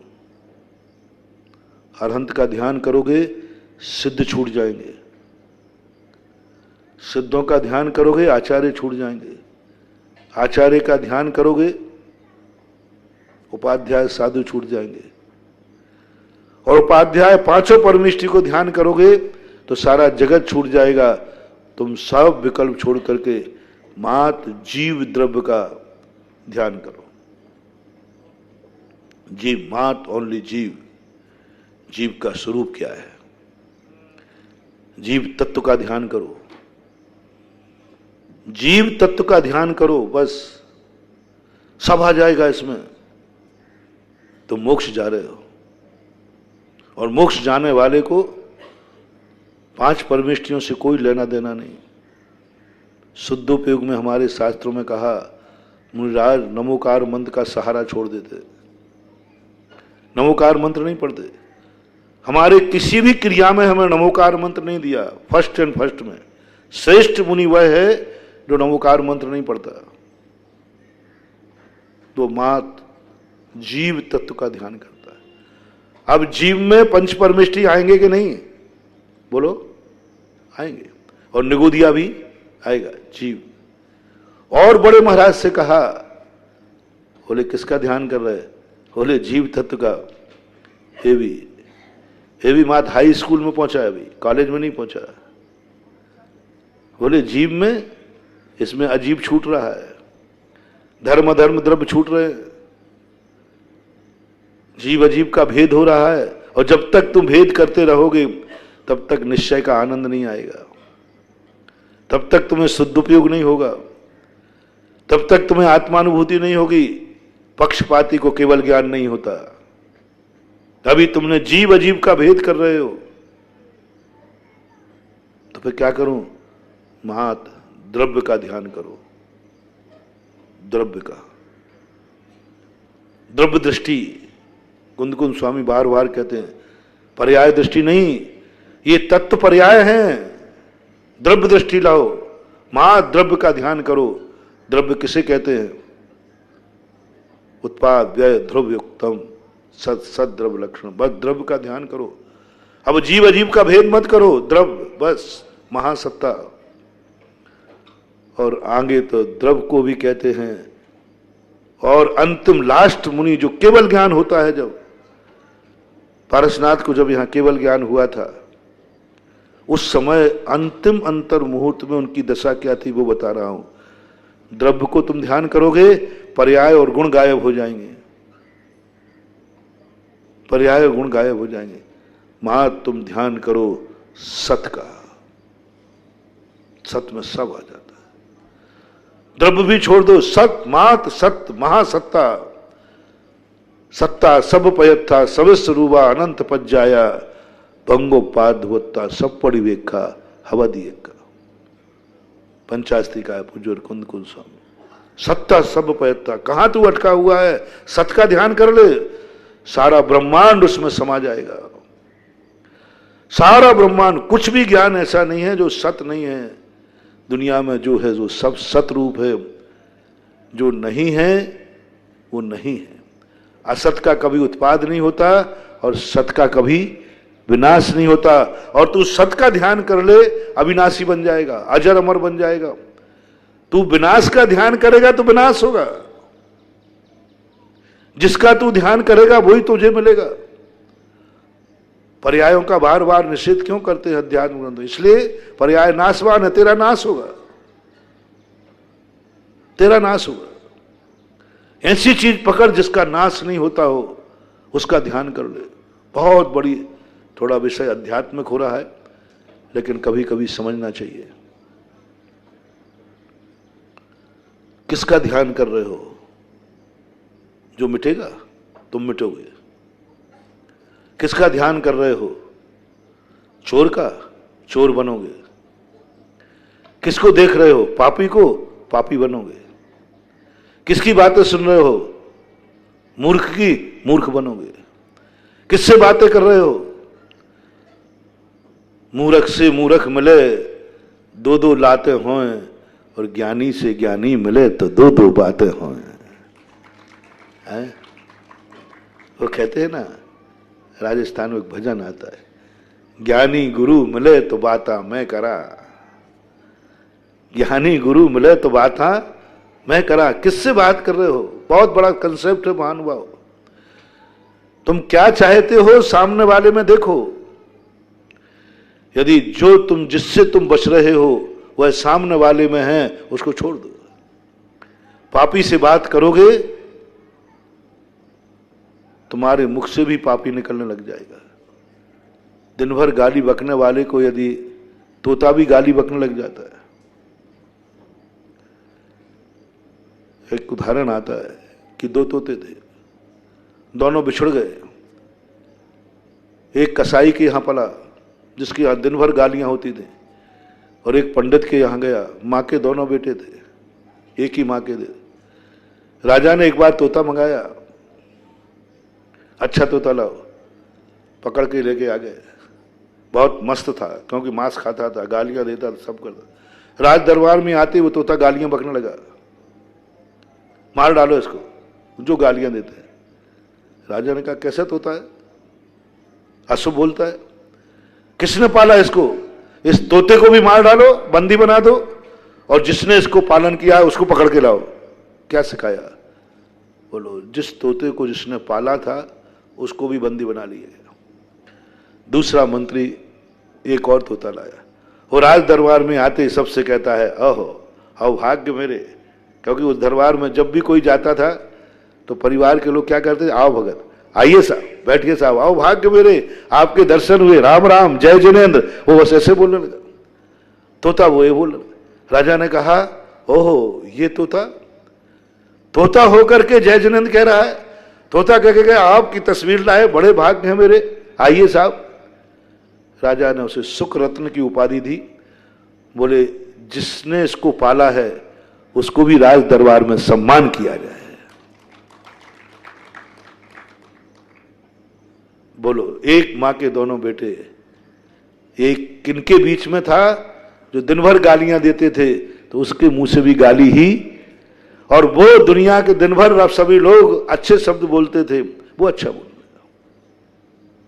अरहंत का ध्यान करोगे, सिद्ध छूट जाएंगे। सिद्धों का ध्यान करोगे, आचार्य छूट जाएंगे। आचार्य का ध्यान करोगे, उपाध्याय साधु छूट जाएंगे। और उपाध्याय पांचों परमिष्टि को ध्यान करोगे तो सारा जगत छूट जाएगा। तुम सब विकल्प छोड़ करके मात जीव द्रव्य का ध्यान करो। जीव मात ओनली जीव। जीव का स्वरूप क्या है? जीव तत्व का ध्यान करो, जीव तत्व का ध्यान करो, बस सब आ जाएगा इसमें। तुम मोक्ष जा रहे हो और मोक्ष जाने वाले को 5 परमेष्ठियों से कोई लेना देना नहीं। शुद्धोपयोग में हमारे शास्त्रों में कहा, मुनिराज नमोकार मंत्र का सहारा छोड़ देते, नमोकार मंत्र नहीं पढ़ते। हमारे किसी भी क्रिया में हमें नमोकार मंत्र नहीं दिया। फर्स्ट एंड फर्स्ट में श्रेष्ठ मुनि वह है जो नमोकार मंत्र नहीं पढ़ता। तो मात जीव तत्व का ध्यान करता है। अब जीव में 5 परमेष्ठी आएंगे कि नहीं? बोलो, आएंगे। और निगोदिया भी आएगा जीव। और बड़े महाराज से कहा, बोले किसका ध्यान कर रहे? बोले जीव तत्व का। ये भी मात हाई स्कूल में पहुंचा है, अभी कॉलेज में नहीं पहुंचा। बोले जीव में, इसमें अजीब छूट रहा है, धर्म अधर्म द्रव्य छूट रहे हैं, जीव अजीब का भेद हो रहा है। और जब तक तुम भेद करते रहोगे तब तक निश्चय का आनंद नहीं आएगा, तब तक तुम्हें सदुपयोग नहीं होगा, तब तक तुम्हें आत्मानुभूति नहीं होगी। पक्षपाती को केवल ज्ञान नहीं होता। अभी तुमने जीव अजीब का भेद कर रहे हो, तो फिर क्या करूं? महत द्रव्य का ध्यान करो, द्रव्य का, द्रव्य दृष्टि। कुंद कुंद स्वामी बार बार कहते हैं, पर्याय दृष्टि नहीं, ये तत्व पर्याय हैं। द्रव्य दृष्टि लाओ, महत द्रव्य का ध्यान करो। द्रव्य किसे कहते हैं? उत्पाद व्यय ध्रुवयुक्तम सत द्रव्य लक्षण। बस द्रव्य का ध्यान करो। अब जीव अजीब का भेद मत करो, द्रव्य बस, महासत्ता। और आगे तो द्रव्य को भी कहते हैं। और अंतिम लास्ट मुनि जो केवल ज्ञान होता है, जब पारसनाथ को जब यहां केवल ज्ञान हुआ था, उस समय अंतिम अंतर मुहूर्त में उनकी दशा क्या थी वो बता रहा हूं। द्रव्य को तुम ध्यान करोगे, पर्याय और गुण गायब हो जाएंगे, पर्याय और गुण गायब हो जाएंगे। मां तुम ध्यान करो सत का, सत में सब आ जाता है। द्रव्य भी छोड़ दो, सत मात सत महासत्ता। सत्ता सब पयत्था सविस्व रूपा अनंत पज्जाया भंगोपाध्वत्ता सब परिवेखा हवदियका। पंचास्त्री का है पूज्य कुंद कुंद स्वामी। सत्ता सब पयत्ता, कहां तू अटका हुआ है? सत का ध्यान कर ले, सारा ब्रह्मांड उसमें समा जाएगा। सारा ब्रह्मांड, कुछ भी ज्ञान ऐसा नहीं है जो सत नहीं है। दुनिया में जो है जो सब सत रूप है, जो नहीं है वो नहीं है। असत का कभी उत्पाद नहीं होता और सत का कभी विनाश नहीं होता। और तू सत का ध्यान कर ले, अविनाशी बन जाएगा, अजर अमर बन जाएगा। तू विनाश का ध्यान करेगा तो विनाश होगा। जिसका तू ध्यान करेगा वही तुझे मिलेगा। पर्यायों का बार बार निषेध क्यों करते हैं अध्यात्म ग्रंथ? इसलिए पर्याय नाशवान है, तेरा नाश होगा, तेरा नाश होगा। ऐसी चीज पकड़ जिसका नाश नहीं होता हो, उसका ध्यान कर ले। बहुत बड़ी, थोड़ा विषय अध्यात्मिक हो रहा है, लेकिन कभी कभी समझना चाहिए। किसका ध्यान कर रहे हो? जो मिटेगा तुम मिटोगे। किसका ध्यान कर रहे हो? चोर का, चोर बनोगे। किसको देख रहे हो? पापी को, पापी बनोगे। किसकी बातें सुन रहे हो? मूर्ख की, मूर्ख बनोगे। किससे बातें कर रहे हो? मूर्ख से मूर्ख मिले दो दो लाते हों, और ज्ञानी से ज्ञानी मिले तो दो दो बातें हों। वो कहते हैं ना, राजस्थान में एक भजन आता है, ज्ञानी गुरु मिले तो बाता मैं करा। ज्ञानी गुरु मिले तो बाता मैं करा। किससे बात कर रहे हो? बहुत बड़ा कंसेप्ट है महानुभाव। तुम क्या चाहते हो सामने वाले में देखो। यदि जो तुम, जिससे तुम बच रहे हो वह सामने वाले में है, उसको छोड़ दो। पापी से बात करोगे तुम्हारे मुख से भी पापी निकलने लग जाएगा। दिन भर गाली बकने वाले को यदि तोता भी गाली बकने लग जाता है। एक उदाहरण आता है कि दो तोते थे, दोनों बिछड़ गए। एक कसाई के यहां पला जिसके यहां दिन भर गालियां होती थी, और एक पंडित के यहां गया। मां के दोनों बेटे थे, एक ही मां के थे। राजा ने एक बार तोता मंगाया, अच्छा तोता लाओ, पकड़ के लेके आ गए। बहुत मस्त था क्योंकि मांस खाता था, गालियां देता था, सब करता। राज दरबार में आते वो तोता गालियां बकने लगा, मार डालो इसको जो गालियां देते हैं। राजा ने कहा कैसा तोता है, अशुभ बोलता है, किसने पाला इसको, इस तोते को भी मार डालो, बंदी बना दो, और जिसने इसको पालन किया है उसको पकड़ के लाओ। क्या सिखाया? बोलो, जिस तोते को जिसने पाला था उसको भी बंदी बना लिया। दूसरा मंत्री एक और तोता लाया, और राज दरबार में आते ही सबसे कहता है अहो अभाग्य मेरे, क्योंकि उस दरबार में जब भी कोई जाता था तो परिवार के लोग क्या करते थे, आओ भगत, आइए साहब, बैठिए साहब, आओ भाग्य मेरे, आपके दर्शन हुए, राम राम, जय जिनेन्द्र। वो बस ऐसे बोलने लगा। तोता वो ये बोल। राजा ने कहा ओहो ये तोता होकर के जय जिनेन्द्र कह रहा है। तोता कह के आपकी तस्वीर लाए, बड़े भाग्य हैं मेरे, आइए साहब। राजा ने उसे सुख रत्न की उपाधि दी। बोले जिसने इसको पाला है उसको भी राज दरबार में सम्मान किया जाए। बोलो, एक मां के दोनों बेटे, एक किनके बीच में था जो दिन भर गालियां देते थे, तो उसके मुंह से भी गाली ही, और वो दुनिया के दिन भर अब सभी लोग अच्छे शब्द बोलते थे, वो अच्छा बोल रहा।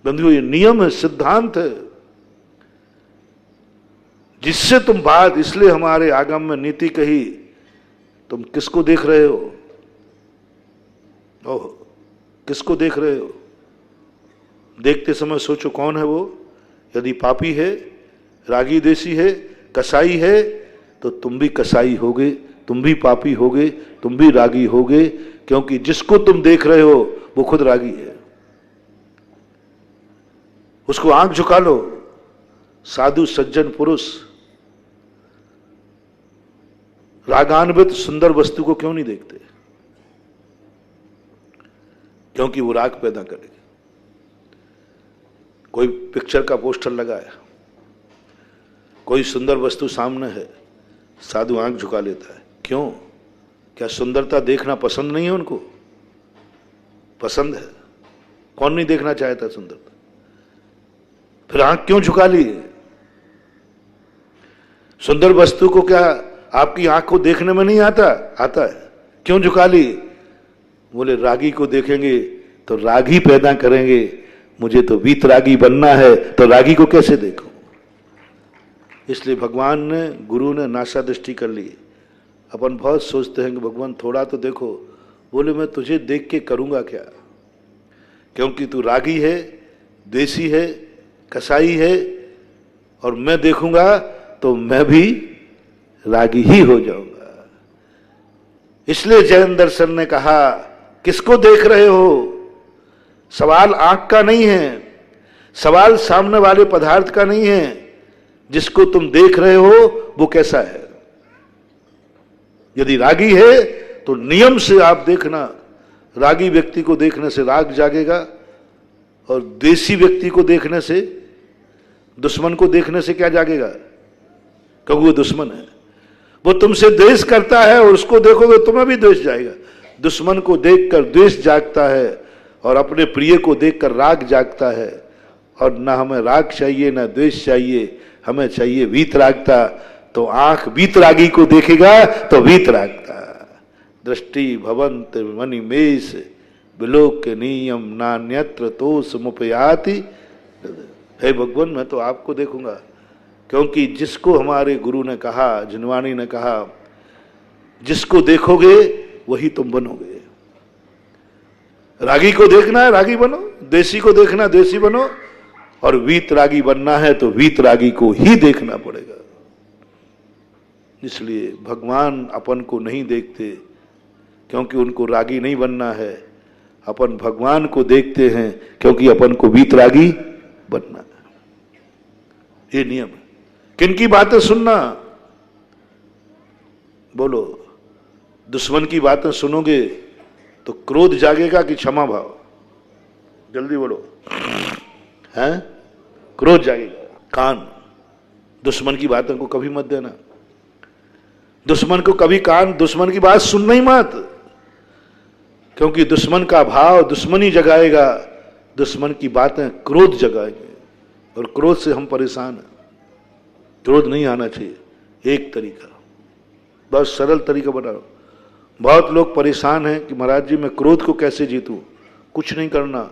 बंधुओं, ये नियम है, सिद्धांत है, जिससे तुम बात, इसलिए हमारे आगम में नीति कही, तुम किसको देख रहे हो? ओह, किसको देख रहे हो? देखते समय सोचो कौन है वो। यदि पापी है, रागी देसी है, कसाई है, तो तुम भी कसाई होगे, तुम भी पापी होगे, तुम भी रागी होगे, क्योंकि जिसको तुम देख रहे हो वो खुद रागी है। उसको आंख झुका लो। साधु सज्जन पुरुष रागान्वित सुंदर वस्तु को क्यों नहीं देखते? क्योंकि वो राग पैदा करेगी। कोई पिक्चर का पोस्टर लगा है, कोई सुंदर वस्तु सामने है, साधु आंख झुका लेता है। क्यों? क्या सुंदरता देखना पसंद नहीं है उनको? पसंद है। कौन नहीं देखना चाहता सुंदरता? फिर आंख क्यों झुका ली? सुंदर वस्तु को क्या आपकी आंख को देखने में नहीं आता? आता है। क्यों झुका ली? बोले रागी को देखेंगे तो रागी पैदा करेंगे, मुझे तो वीतरागी बनना है, तो रागी को कैसे देखूं? इसलिए भगवान ने, गुरु ने नासा दृष्टि कर ली। अपन बहुत सोचते हैं कि भगवान थोड़ा तो देखो। बोले मैं तुझे देख के करूंगा क्या, क्योंकि तू रागी है, देसी है, कसाई है, और मैं देखूंगा तो मैं भी रागी ही हो जाऊंगा। इसलिए जैन दर्शन ने कहा किसको देख रहे हो? सवाल आंख का नहीं है, सवाल सामने वाले पदार्थ का नहीं है। जिसको तुम देख रहे हो वो कैसा है? यदि रागी है तो नियम से आप देखना। रागी व्यक्ति को देखने से राग जागेगा, और देसी व्यक्ति को देखने से, दुश्मन को देखने से क्या जागेगा? क्योंकि वो दुश्मन है, वो तुमसे द्वेष करता है, और उसको देखोगे तुम्हें भी द्वेष जाएगा। दुश्मन को देखकर द्वेष जागता है, और अपने प्रिय को देखकर राग जागता है। और ना हमें राग चाहिए ना द्वेष चाहिए, हमें चाहिए वीतरागता। तो आंख वीतरागी को देखेगा तो वीतरागता। दृष्टि भवंत मणिमेष विलोक नियम नान्यत्र तोष मुपयाति। हे भगवान, मैं तो आपको देखूंगा, क्योंकि जिसको हमारे गुरु ने कहा, जिनवाणी ने कहा, जिसको देखोगे वही तुम बनोगे। रागी को देखना है रागी बनो, देसी को देखना देसी बनो, और वीतरागी बनना है तो वीतरागी को ही देखना पड़ेगा। इसलिए भगवान अपन को नहीं देखते, क्योंकि उनको रागी नहीं बनना है। अपन भगवान को देखते हैं क्योंकि अपन को वीतरागी बनना है। ये नियम है। किनकी बातें सुनना? बोलो, दुश्मन की बातें सुनोगे तो क्रोध जागेगा कि क्षमा भाव? जल्दी बोलो। हैं? क्रोध जागेगा। कान, दुश्मन की बातों को कभी मत देना। दुश्मन को कभी दुश्मन की बात सुनना ही मत, क्योंकि दुश्मन का भाव दुश्मनी जगाएगा, दुश्मन की बातें क्रोध जगाएंगे, और क्रोध से हम परेशान हैं। क्रोध नहीं आना चाहिए। एक तरीका, बहुत सरल तरीका बनाओ। बहुत लोग परेशान हैं कि महाराज जी मैं क्रोध को कैसे जीतूं। कुछ नहीं करना,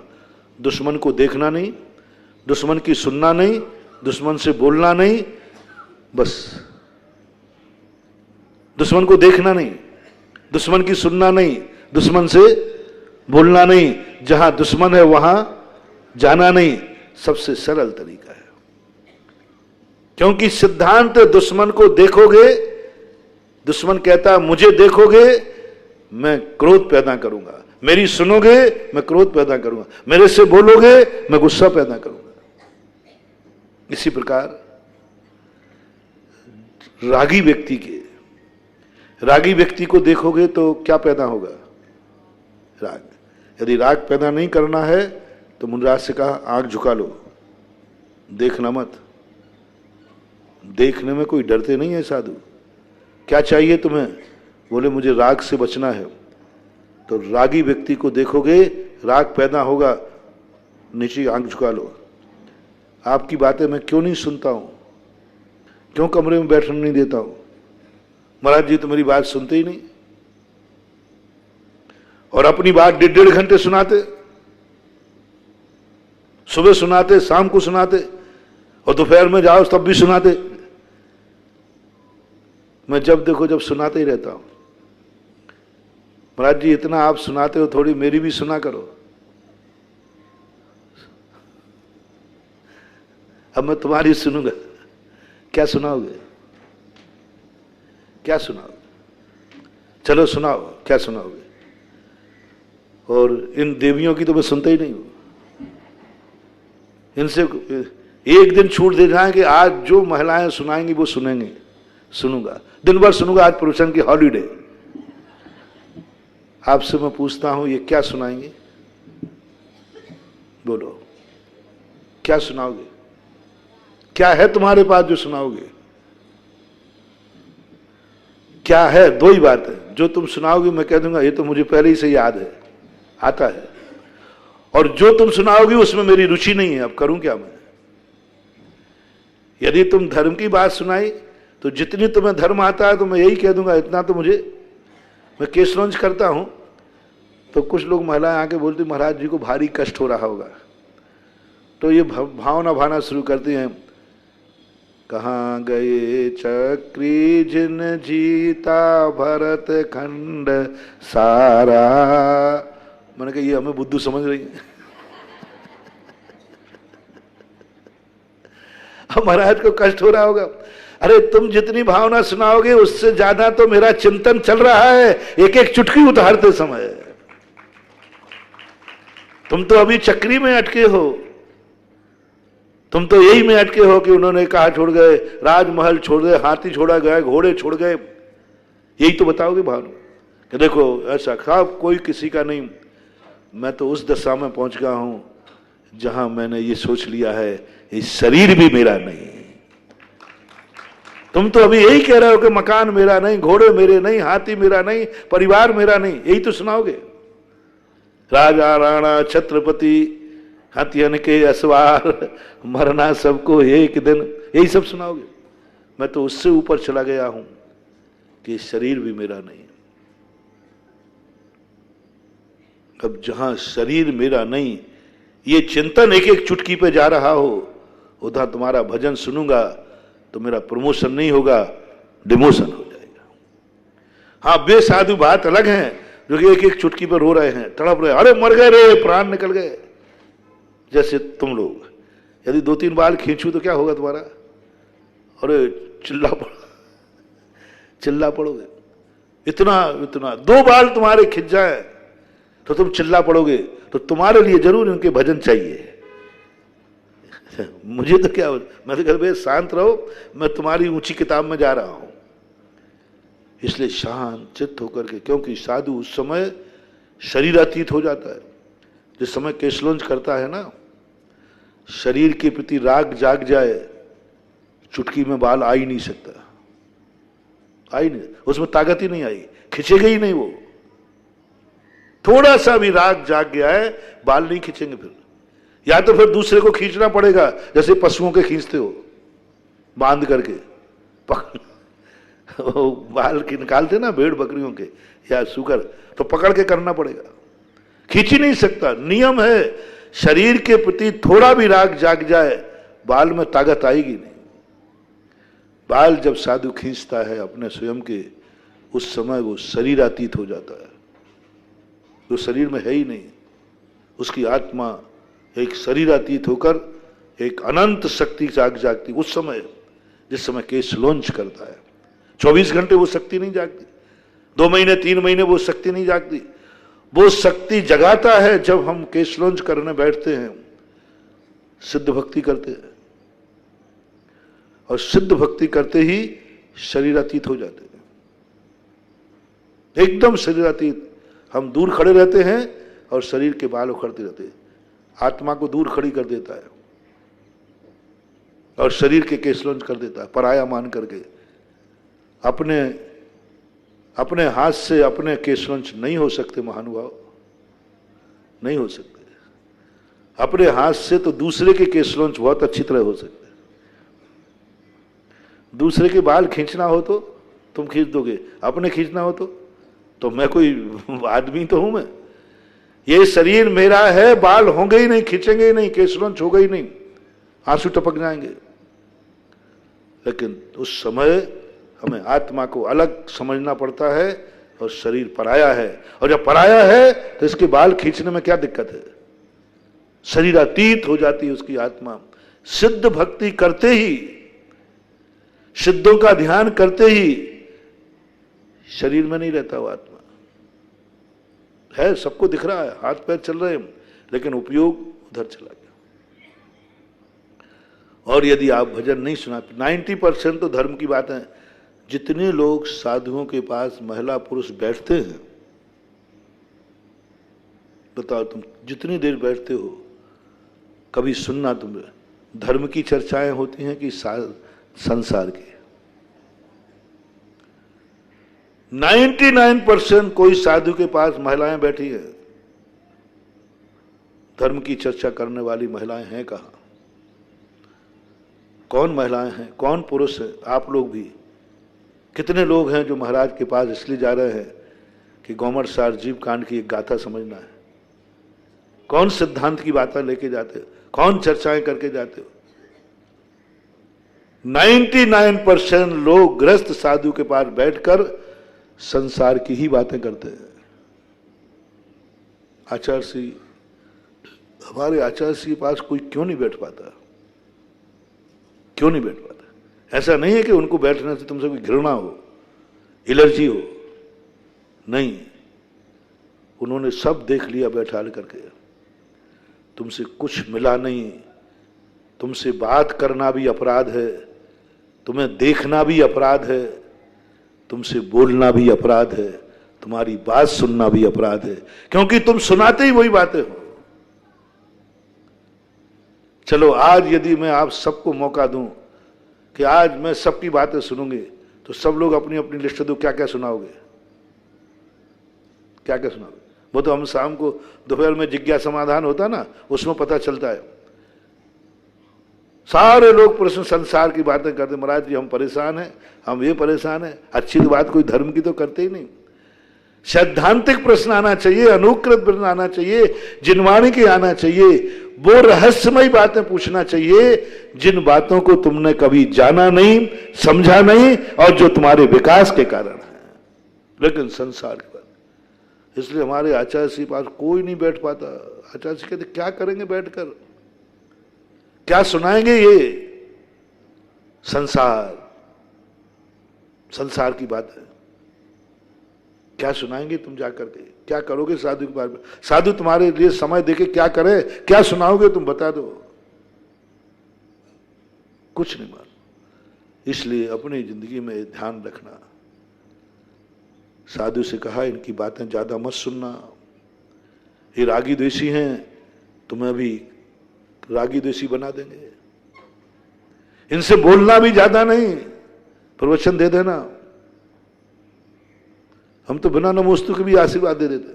दुश्मन को देखना नहीं, दुश्मन की सुनना नहीं, दुश्मन से बोलना नहीं, बस दुश्मन को देखना नहीं, दुश्मन की सुनना नहीं, दुश्मन से बोलना नहीं, जहां दुश्मन है वहां जाना नहीं। सबसे सरल तरीका है, क्योंकि सिद्धांत दुश्मन को देखोगे, दुश्मन कहता मुझे देखोगे मैं क्रोध पैदा करूंगा, मेरी सुनोगे मैं क्रोध पैदा करूंगा, मेरे से बोलोगे मैं गुस्सा पैदा करूंगा। इसी प्रकार रागी व्यक्ति को देखोगे तो क्या पैदा होगा? राग। यदि राग पैदा नहीं करना है तो मुनिराज से कहा आंख झुका लो, देखना मत। देखने में कोई डरते नहीं है साधु। क्या चाहिए तुम्हें? बोले मुझे राग से बचना है। तो रागी व्यक्ति को देखोगे, राग पैदा होगा, नीचे आंख झुका लो। आपकी बातें मैं क्यों नहीं सुनता हूं? क्यों कमरे में बैठने नहीं देता हूं? महाराज जी तो मेरी बात सुनते ही नहीं, और अपनी बात 1.5 घंटे सुनाते, सुबह सुनाते, शाम को सुनाते, और दोपहर में जाओ तब भी सुनाते। मैं जब देखो जब सुनाते ही रहता हूं। महाराज जी इतना आप सुनाते हो, थोड़ी मेरी भी सुना करो। अब मैं तुम्हारी सुनूंगा, क्या सुनाओगे? क्या सुनाओगे? चलो सुनाओ, क्या सुनाओगे? और इन देवियों की तो मैं सुनता ही नहीं हूं। इनसे एक दिन छूट दे जाए कि आज जो महिलाएं सुनाएंगी वो सुनूंगा, दिन भर सुनूंगा। आज प्रवचन की हॉलीडे। आपसे मैं पूछता हूं, ये क्या सुनाएंगे? बोलो, क्या सुनाओगे? क्या है तुम्हारे पास जो सुनाओगे? क्या है? 2 ही बात है। जो तुम सुनाओगे मैं कह दूंगा ये तो मुझे पहले ही से याद है, आता है, और जो तुम सुनाओगे उसमें मेरी रुचि नहीं है, अब करूं क्या मैं? यदि तुम धर्म की बात सुनाई तो जितनी तुम्हें धर्म आता है तो मैं यही कह दूंगा इतना तो मुझे, मैं केस लॉन्च करता हूं तो कुछ लोग महिलाएं आके बोलती महाराज जी को भारी कष्ट हो रहा होगा, तो ये भावना भाना शुरू करती हैं। कहाँ गए चक्री जिन जीता भरत खंड सारा। मैंने कहा ये हमें बुद्धू समझ रही है। अब महाराज को कष्ट हो रहा होगा। अरे तुम जितनी भावना सुनाओगे उससे ज्यादा तो मेरा चिंतन चल रहा है एक एक चुटकी उतारते समय। तुम तो अभी चक्री में अटके हो, तुम तो यही में अटके हो कि उन्होंने कहा छोड़ गए, राजमहल छोड़ गए, हाथी छोड़ा गया, घोड़े छोड़ गए, यही तो बताओगे भानु कि देखो ऐसा खाब कोई किसी का नहीं। मैं तो उस दशा में पहुंच गया हूं जहां मैंने ये सोच लिया है ये शरीर भी मेरा नहीं। तुम तो अभी यही कह रहे हो कि मकान मेरा नहीं, घोड़े मेरे नहीं, हाथी मेरा नहीं, परिवार मेरा नहीं, यही तो सुनाओगे। राजा राणा छत्रपति हाथियन के असवार मरना सबको एक दिन, यही सब सुनाओगे। मैं तो उससे ऊपर चला गया हूं कि शरीर भी मेरा नहीं। अब जहां शरीर मेरा नहीं ये चिंतन एक एक चुटकी पे जा रहा हो, उधर तुम्हारा भजन सुनूंगा तो मेरा प्रमोशन नहीं होगा, डिमोशन हो जाएगा। हाँ बेसाधु बात अलग है जो कि एक एक चुटकी पर रो रहे हैं, तड़प रहे, अरे मर गए रे, प्राण निकल गए। जैसे तुम लोग यदि 2-3 बाल खींचू तो क्या होगा तुम्हारा? अरे चिल्ला पड़ोगे। इतना 2 बाल तुम्हारे खिंच जाए तो तुम चिल्ला पड़ोगे, तो तुम्हारे लिए जरूर उनके भजन चाहिए। मुझे तो क्या, मैं तो कहता शांत रहो, मैं तुम्हारी ऊंची किताब में जा रहा हूं। इसलिए शांत चित्त होकर के, क्योंकि साधु उस समय शरीरातीत हो जाता है। जिस समय केशलोंज करता है ना, शरीर के प्रति राग जाग जाए, चुटकी में बाल आ ही नहीं सकता, आई नहीं, उसमें ताकत ही नहीं आई, खिंचेगा ही नहीं। वो थोड़ा सा भी राग जाग गया है, बाल नहीं खींचेंगे फिर, या तो फिर दूसरे को खींचना पड़ेगा, जैसे पशुओं के खींचते हो बांध करके वो बाल की निकालते ना भेड़ बकरियों के या सुकर, तो पकड़ के करना पड़ेगा, खींच ही नहीं सकता। नियम है, शरीर के प्रति थोड़ा भी राग जाग जाए, बाल में ताकत आएगी नहीं। बाल जब साधु खींचता है अपने स्वयं के, उस समय वो शरीरातीत हो जाता है, वो शरीर में है ही नहीं। उसकी आत्मा एक शरीरातीत होकर एक अनंत शक्ति जागती उस समय, जिस समय केशलोंज करता है। 24 घंटे वो शक्ति नहीं जागती, 2 महीने 3 महीने वो शक्ति नहीं जागती। वो शक्ति जगाता है जब हम केशलोंज करने बैठते हैं, सिद्ध भक्ति करते हैं, और सिद्ध भक्ति करते ही शरीरातीत हो जाते हैं, एकदम शरीरातीत। हम दूर खड़े रहते हैं और शरीर के बाल उखड़ते रहते हैं, आत्मा को दूर खड़ी कर देता है और शरीर के केशलोंज कर देता है, पराया मान करके। अपने हाथ से अपने केशलोंज नहीं हो सकते महानुभाव, नहीं हो सकते। अपने हाथ से तो दूसरे के केशलोंज बहुत अच्छी तरह हो सकते। दूसरे के बाल खींचना हो तो तुम खींच दोगे, अपने खींचना हो तो मैं कोई आदमी तो हूं मैं, ये शरीर मेरा है, बाल होंगे ही नहीं, खींचेंगे ही नहीं, केशलोंज होगा ही नहीं, आंसू टपक जाएंगे। लेकिन उस समय हमें आत्मा को अलग समझना पड़ता है और शरीर पराया है, और जब पराया है तो इसके बाल खींचने में क्या दिक्कत है, शरीरातीत हो जाती है उसकी आत्मा। सिद्ध भक्ति करते ही, सिद्धों का ध्यान करते ही शरीर में नहीं रहता वो आत्मा है, सबको दिख रहा है, हाथ पैर चल रहे हैं, लेकिन उपयोग उधर चला गया। और यदि आप भजन नहीं सुना, 90% तो धर्म की बात है। जितने लोग साधुओं के पास महिला पुरुष बैठते हैं, बताओ तुम जितनी देर बैठते हो, कभी सुनना तुम धर्म की चर्चाएं होती हैं कि संसार की? 99% कोई साधु के पास महिलाएं बैठी है, धर्म की चर्चा करने वाली महिलाएं हैं कहां? कौन महिलाएं हैं, कौन पुरुष है? आप लोग भी कितने लोग हैं जो महाराज के पास इसलिए जा रहे हैं कि गौमर सार जीव कांड की एक गाथा समझना है? कौन सिद्धांत की बातें लेके जाते हो, कौन चर्चाएं करके जाते हो? 99% लोग ग्रस्त साधु के पास बैठकर संसार की ही बातें करते हैं। आचार्य श्री, हमारे आचार्य श्री के पास कोई क्यों नहीं बैठ पाता? क्यों नहीं बैठ पाता? ऐसा नहीं है कि उनको बैठने से तुमसे कोई घृणा हो, एलर्जी हो, नहीं, उन्होंने सब देख लिया बैठा करके, तुमसे कुछ मिला नहीं। तुमसे बात करना भी अपराध है, तुम्हें देखना भी अपराध है, तुमसे बोलना भी अपराध है, तुम्हारी बात सुनना भी अपराध है, क्योंकि तुम सुनाते ही वही बातें हो। चलो आज यदि मैं आप सबको मौका दूं कि आज मैं सबकी बातें सुनूंगी, तो सब लोग अपनी अपनी लिस्ट दो, क्या क्या सुनाओगे? क्या क्या सुनाओगे? वो तो हम शाम को दोपहर में जिज्ञासा समाधान होता ना, उसमें पता चलता है। सारे लोग प्रश्न संसार की बातें करते, महाराज जी हम परेशान हैं, हम ये परेशान हैं। अच्छी बात कोई धर्म की तो करते ही नहीं। सैद्धांतिक प्रश्न आना चाहिए, अनुकृत प्रश्न आना चाहिए, जिनवाणी के आना चाहिए, वो रहस्यमय बातें पूछना चाहिए जिन बातों को तुमने कभी जाना नहीं, समझा नहीं, और जो तुम्हारे विकास के कारण है। लेकिन संसार की बात, इसलिए हमारे आचार्य श्री पास कोई नहीं बैठ पाता। आचार्य श्री कहते क्या करेंगे बैठकर, क्या सुनाएंगे? ये संसार, संसार की बात है, क्या सुनाएंगे तुम जाकर के? क्या करोगे साधु के बारे में? साधु तुम्हारे लिए समय देके क्या करे? क्या सुनाओगे तुम? बता दो। कुछ नहीं मालूम। इसलिए अपनी जिंदगी में ध्यान रखना। साधु से कहा इनकी बातें ज्यादा मत सुनना, ये रागी द्वेषी हैं, तुम्हें अभी रागी द्वेषी बना देंगे। इनसे बोलना भी ज्यादा नहीं, प्रवचन दे देना। हम तो बिना नमोस्तु के भी आशीर्वाद दे देते।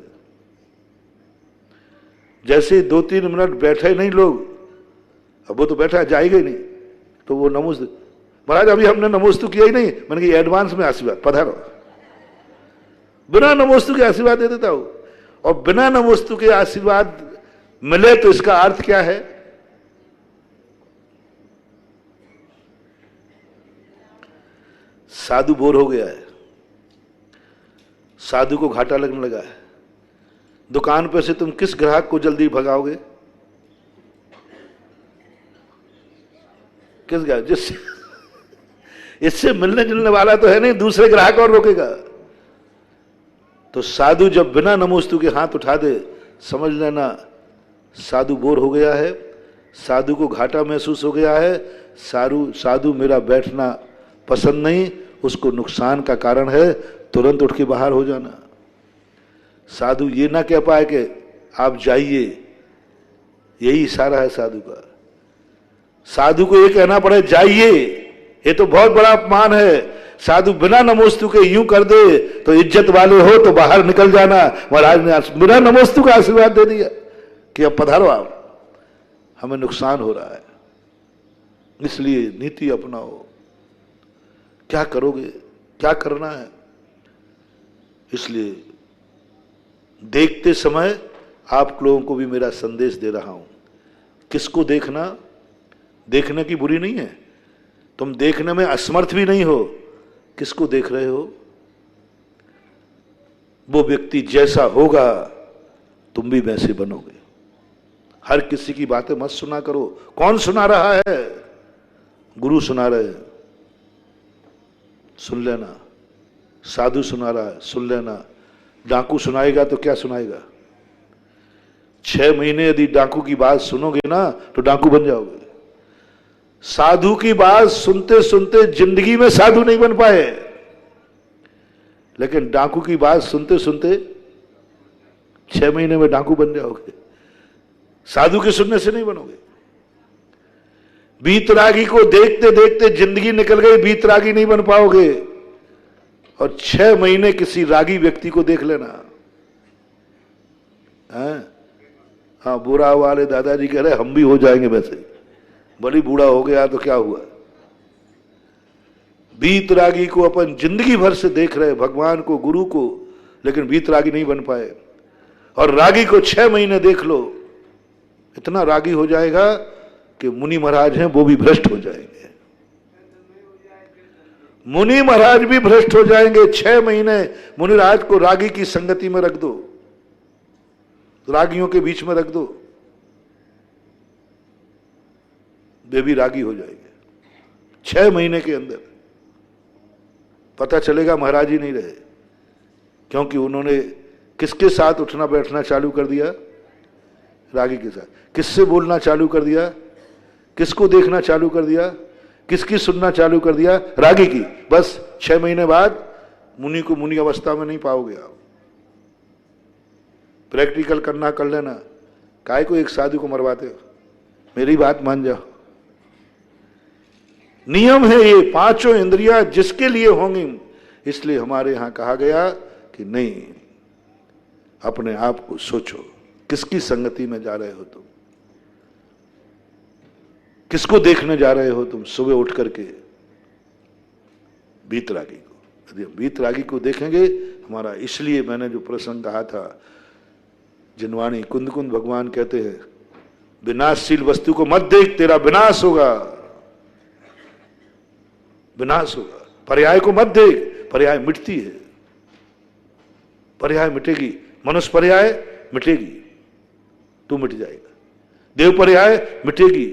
जैसे 2-3 मिनट बैठे नहीं लोग, अब वो तो बैठा जाएगा ही नहीं, तो वो नमोस्तु, महाराज अभी हमने नमोस्तु किया ही नहीं, मैंने कहा एडवांस में आशीर्वाद, पधारो। बिना नमोस्तु के आशीर्वाद दे देता हूं। और बिना नमोस्तु के आशीर्वाद मिले तो इसका अर्थ क्या है? साधु बोर हो गया है, साधु को घाटा लगने लगा है। दुकान पे से तुम किस ग्राहक को जल्दी भगाओगे? किस ग्राहक? जिससे इससे मिलने जुलने वाला तो है नहीं, दूसरे ग्राहक और रोकेगा। तो साधु जब बिना नमोस्तु के हाथ उठा दे, समझ लेना साधु बोर हो गया है, साधु को घाटा महसूस हो गया है, साधु मेरा बैठना पसंद नहीं, उसको नुकसान का कारण है, तुरंत उठ के बाहर हो जाना। साधु ये ना कह पाए कि आप जाइए, यही इशारा है साधु का। साधु को ये कहना पड़े जाइए, ये तो बहुत बड़ा अपमान है। साधु बिना नमोस्तु के यूं कर दे तो इज्जत वाले हो तो बाहर निकल जाना। महाराज ने बिना नमोस्तु का आशीर्वाद दे दिया कि अब पधारो आप, हमें नुकसान हो रहा है। इसलिए नीति अपनाओ। क्या करोगे? क्या करना है? इसलिए देखते समय आप लोगों को भी मेरा संदेश दे रहा हूं। किसको देखना? देखने की बुरी नहीं है, तुम देखने में असमर्थ भी नहीं हो। किसको देख रहे हो? वो व्यक्ति जैसा होगा तुम भी वैसे बनोगे। हर किसी की बातें मत सुना करो। कौन सुना रहा है? गुरु सुना रहे हैं, सुन लेना। साधु सुना रहा है, सुन लेना। डाकू सुनाएगा तो क्या सुनाएगा? 6 महीने यदि डाकू की बात सुनोगे ना तो डाकू बन जाओगे। साधु की बात सुनते सुनते जिंदगी में साधु नहीं बन पाए, लेकिन डाकू की बात सुनते सुनते 6 महीने में डाकू बन जाओगे। साधु के सुनने से नहीं बनोगे। बीतरागी को देखते देखते जिंदगी निकल गई, बीतरागी नहीं बन पाओगे। और 6 महीने किसी रागी व्यक्ति को देख लेना। हाँ, बुरा वाले दादाजी कह रहे हम भी हो जाएंगे वैसे, बड़ी बूढ़ा हो गया तो क्या हुआ। बीतरागी को अपन जिंदगी भर से देख रहे, भगवान को, गुरु को, लेकिन बीतरागी नहीं बन पाए। और रागी को 6 महीने देख लो, इतना रागी हो जाएगा कि मुनि महाराज हैं वो भी भ्रष्ट हो जाएंगे। मुनि महाराज भी भ्रष्ट हो जाएंगे। 6 महीने मुनिराज को रागी की संगति में रख दो, रागियों के बीच में रख दो, वे भी रागी हो जाएंगे। 6 महीने के अंदर पता चलेगा महाराज ही नहीं रहे, क्योंकि उन्होंने किसके साथ उठना बैठना चालू कर दिया? रागी के साथ। किससे बोलना चालू कर दिया? किसको देखना चालू कर दिया? किसकी सुनना चालू कर दिया? रागी की। बस 6 महीने बाद मुनि को मुनि अवस्था में नहीं पाओगे आप। प्रैक्टिकल करना कर लेना। काय को एक साधु को मरवाते हो? मेरी बात मान जाओ। नियम है ये, 5 इंद्रियां जिसके लिए होंगी। इसलिए हमारे यहां कहा गया कि नहीं, अपने आप को सोचो, किसकी संगति में जा रहे हो तुम? किसको देखने जा रहे हो तुम सुबह उठ करके? बीतरागी को। यदि हम बीतरागी को देखेंगे हमारा, इसलिए मैंने जो प्रसंग कहा था, जिनवाणी कुंद कुंद भगवान कहते हैं, विनाशशील वस्तु को मत देख, तेरा विनाश होगा, विनाश होगा। पर्याय को मत देख, पर्याय मिटती है, पर्याय मिटेगी। मनुष्य पर्याय मिटेगी, तू मिट जाएगा। देव पर्याय मिटेगी,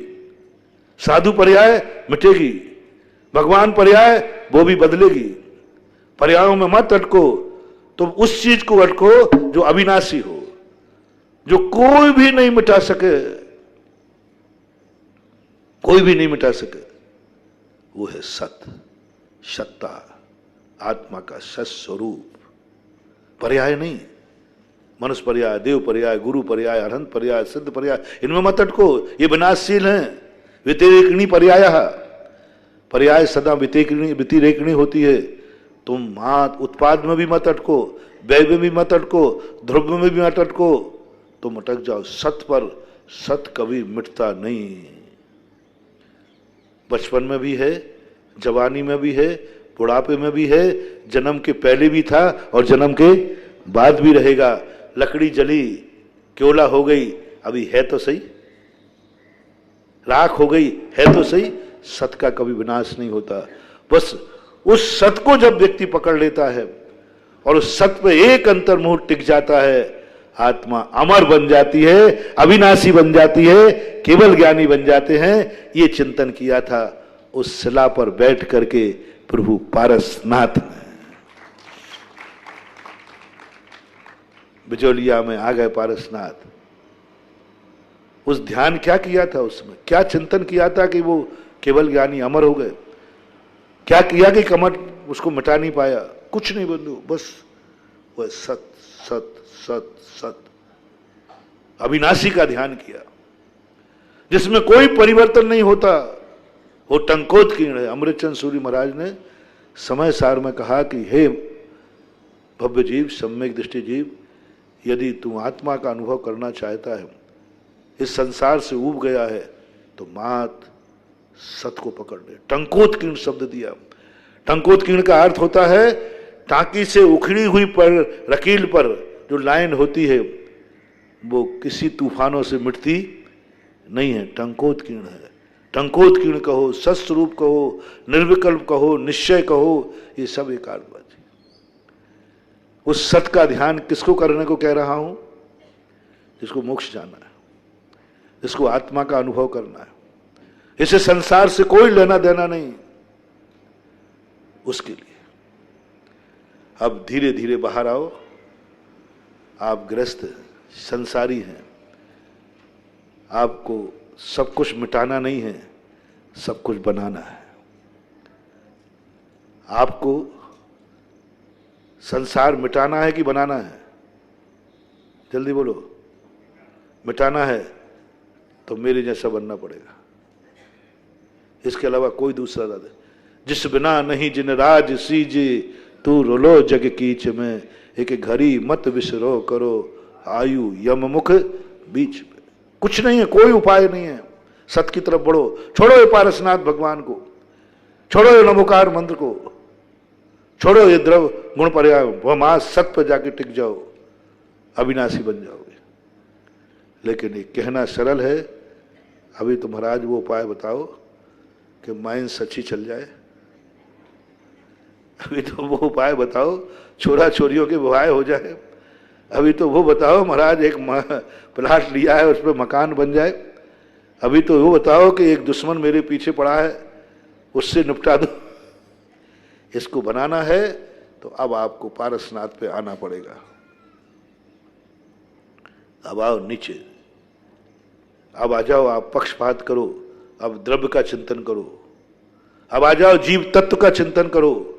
साधु पर्याय मिटेगी, भगवान पर्याय वो भी बदलेगी। पर्यायों में मत अटको। तुम उस चीज को अटको जो अविनाशी हो, जो कोई भी नहीं मिटा सके, कोई भी नहीं मिटा सके। वो है सत्य, सत्ता, आत्मा का सत स्वरूप। पर्याय नहीं, मनुष्य पर्याय, देव पर्याय, गुरु पर्याय, अनंत पर्याय, सिद्ध पर्याय, इनमें मत अटको, ये विनाशशील हैं। व्यतिरेकणी पर्याय, पर्याय सदा व्यतिरेकणी होती है। तुम मात उत्पाद में भी मत अटको, व्यय में भी मत अटको, द्रव्य में भी मत अटको, तुम अटक जाओ सत्य पर। सत्य कभी मिटता नहीं। बचपन में भी है, जवानी में भी है, बुढ़ापे में भी है, जन्म के पहले भी था और जन्म के बाद भी रहेगा। लकड़ी जली, क्योला हो गई, अभी है तो सही, राख हो गई है तो सही, सत्य का कभी विनाश नहीं होता। बस उस सत्य को जब व्यक्ति पकड़ लेता है और उस सत्य पे एक अंतर्मुहूर्त टिक जाता है, आत्मा अमर बन जाती है, अविनाशी बन जाती है, केवल ज्ञानी बन जाते हैं। ये चिंतन किया था उस शिला पर बैठ करके प्रभु पारसनाथ ने। बिजोलिया में आ गए पारसनाथ। उस ध्यान क्या किया था, उसमें क्या चिंतन किया था कि वो केवल ज्ञानी अमर हो गए? क्या किया कि कमर उसको मिटा नहीं पाया? कुछ नहीं बंधु, बस वह सत सत सत सत अविनाशी का ध्यान किया, जिसमें कोई परिवर्तन नहीं होता। वो टंकोत्कीर्ण है। अमृतचंद सूरी महाराज ने समय सार में कहा कि हे भव्य जीव, सम्यक दृष्टि जीव, यदि तू आत्मा का अनुभव करना चाहता है, इस संसार से ऊब गया है, तो मात सत को पकड़ ले। टंकोत्कीर्ण शब्द दिया। टंकोत्कीर्ण का अर्थ होता है टांकी से उखड़ी हुई पर रकील पर जो लाइन होती है, वो किसी तूफानों से मिटती नहीं है, टंकोत्कीर्ण है। टंकोत्कीर्ण कहो, सत्स्वरूप कहो, निर्विकल्प कहो, निश्चय कहो, ये सब एक बात है। उस सत का ध्यान किसको करने को कह रहा हूं? जिसको मोक्ष जाना है, जिसको आत्मा का अनुभव करना है, इसे संसार से कोई लेना देना नहीं, उसके लिए। अब धीरे धीरे बाहर आओ। आप गृहस्थ संसारी हैं, आपको सब कुछ मिटाना नहीं है, सब कुछ बनाना है। आपको संसार मिटाना है कि बनाना है? जल्दी बोलो। मिटाना है तो मेरे जैसा बनना पड़ेगा, इसके अलावा कोई दूसरा राज। जिस बिना नहीं जिन राज सीजे, तू रोलो जग कीच में, एक घड़ी मत विसरो करो, आयु यम मुख बीच में। कुछ नहीं है, कोई उपाय नहीं है। सत्य की तरफ बढ़ो। छोड़ो ये पारसनाथ भगवान को, छोड़ो ये नमोकार मंत्र को, छोड़ो ये द्रव गुण पर्याय, वह सत्य पर जाके टिक जाओ, अविनाशी बन जाओगे। लेकिन ये कहना सरल है। अभी तो महाराज वो उपाय बताओ कि माइन सच्ची चल जाए। अभी तो वो उपाय बताओ छोरा छोरियों के विवाह हो जाए। अभी तो वो बताओ महाराज एक प्लाट लिया है, उस पर मकान बन जाए। अभी तो वो बताओ कि एक दुश्मन मेरे पीछे पड़ा है, उससे निपटा दो। इसको बनाना है तो अब आपको पारसनाथ पे आना पड़ेगा। अब आओ नीचे, अब आ जाओ, आप पक्षपात करो, अब द्रव्य का चिंतन करो। अब आ जाओ जीव तत्व का चिंतन करो,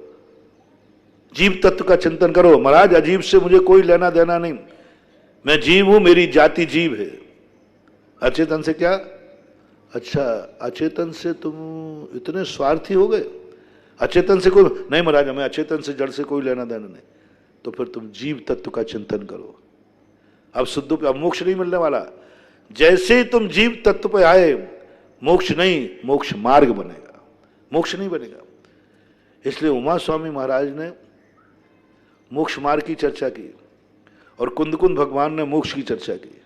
जीव तत्व का चिंतन करो। महाराज अजीब से मुझे कोई लेना देना नहीं, मैं जीव हूं, मेरी जाति जीव है। अचेतन से क्या? अच्छा, अचेतन से तुम इतने स्वार्थी हो गए? अचेतन से कोई नहीं महाराज, हमें अचेतन से जड़ से कोई लेना देना नहीं। तो फिर तुम जीव तत्व का चिंतन करो। अब शुद्ध अब मोक्ष नहीं मिलने वाला। जैसे ही तुम जीव तत्व पे आए, मोक्ष नहीं, मोक्ष मार्ग बनेगा, मोक्ष नहीं बनेगा। इसलिए उमा स्वामी महाराज ने मोक्ष मार्ग की चर्चा की और कुंद कुंद भगवान ने मोक्ष की चर्चा की।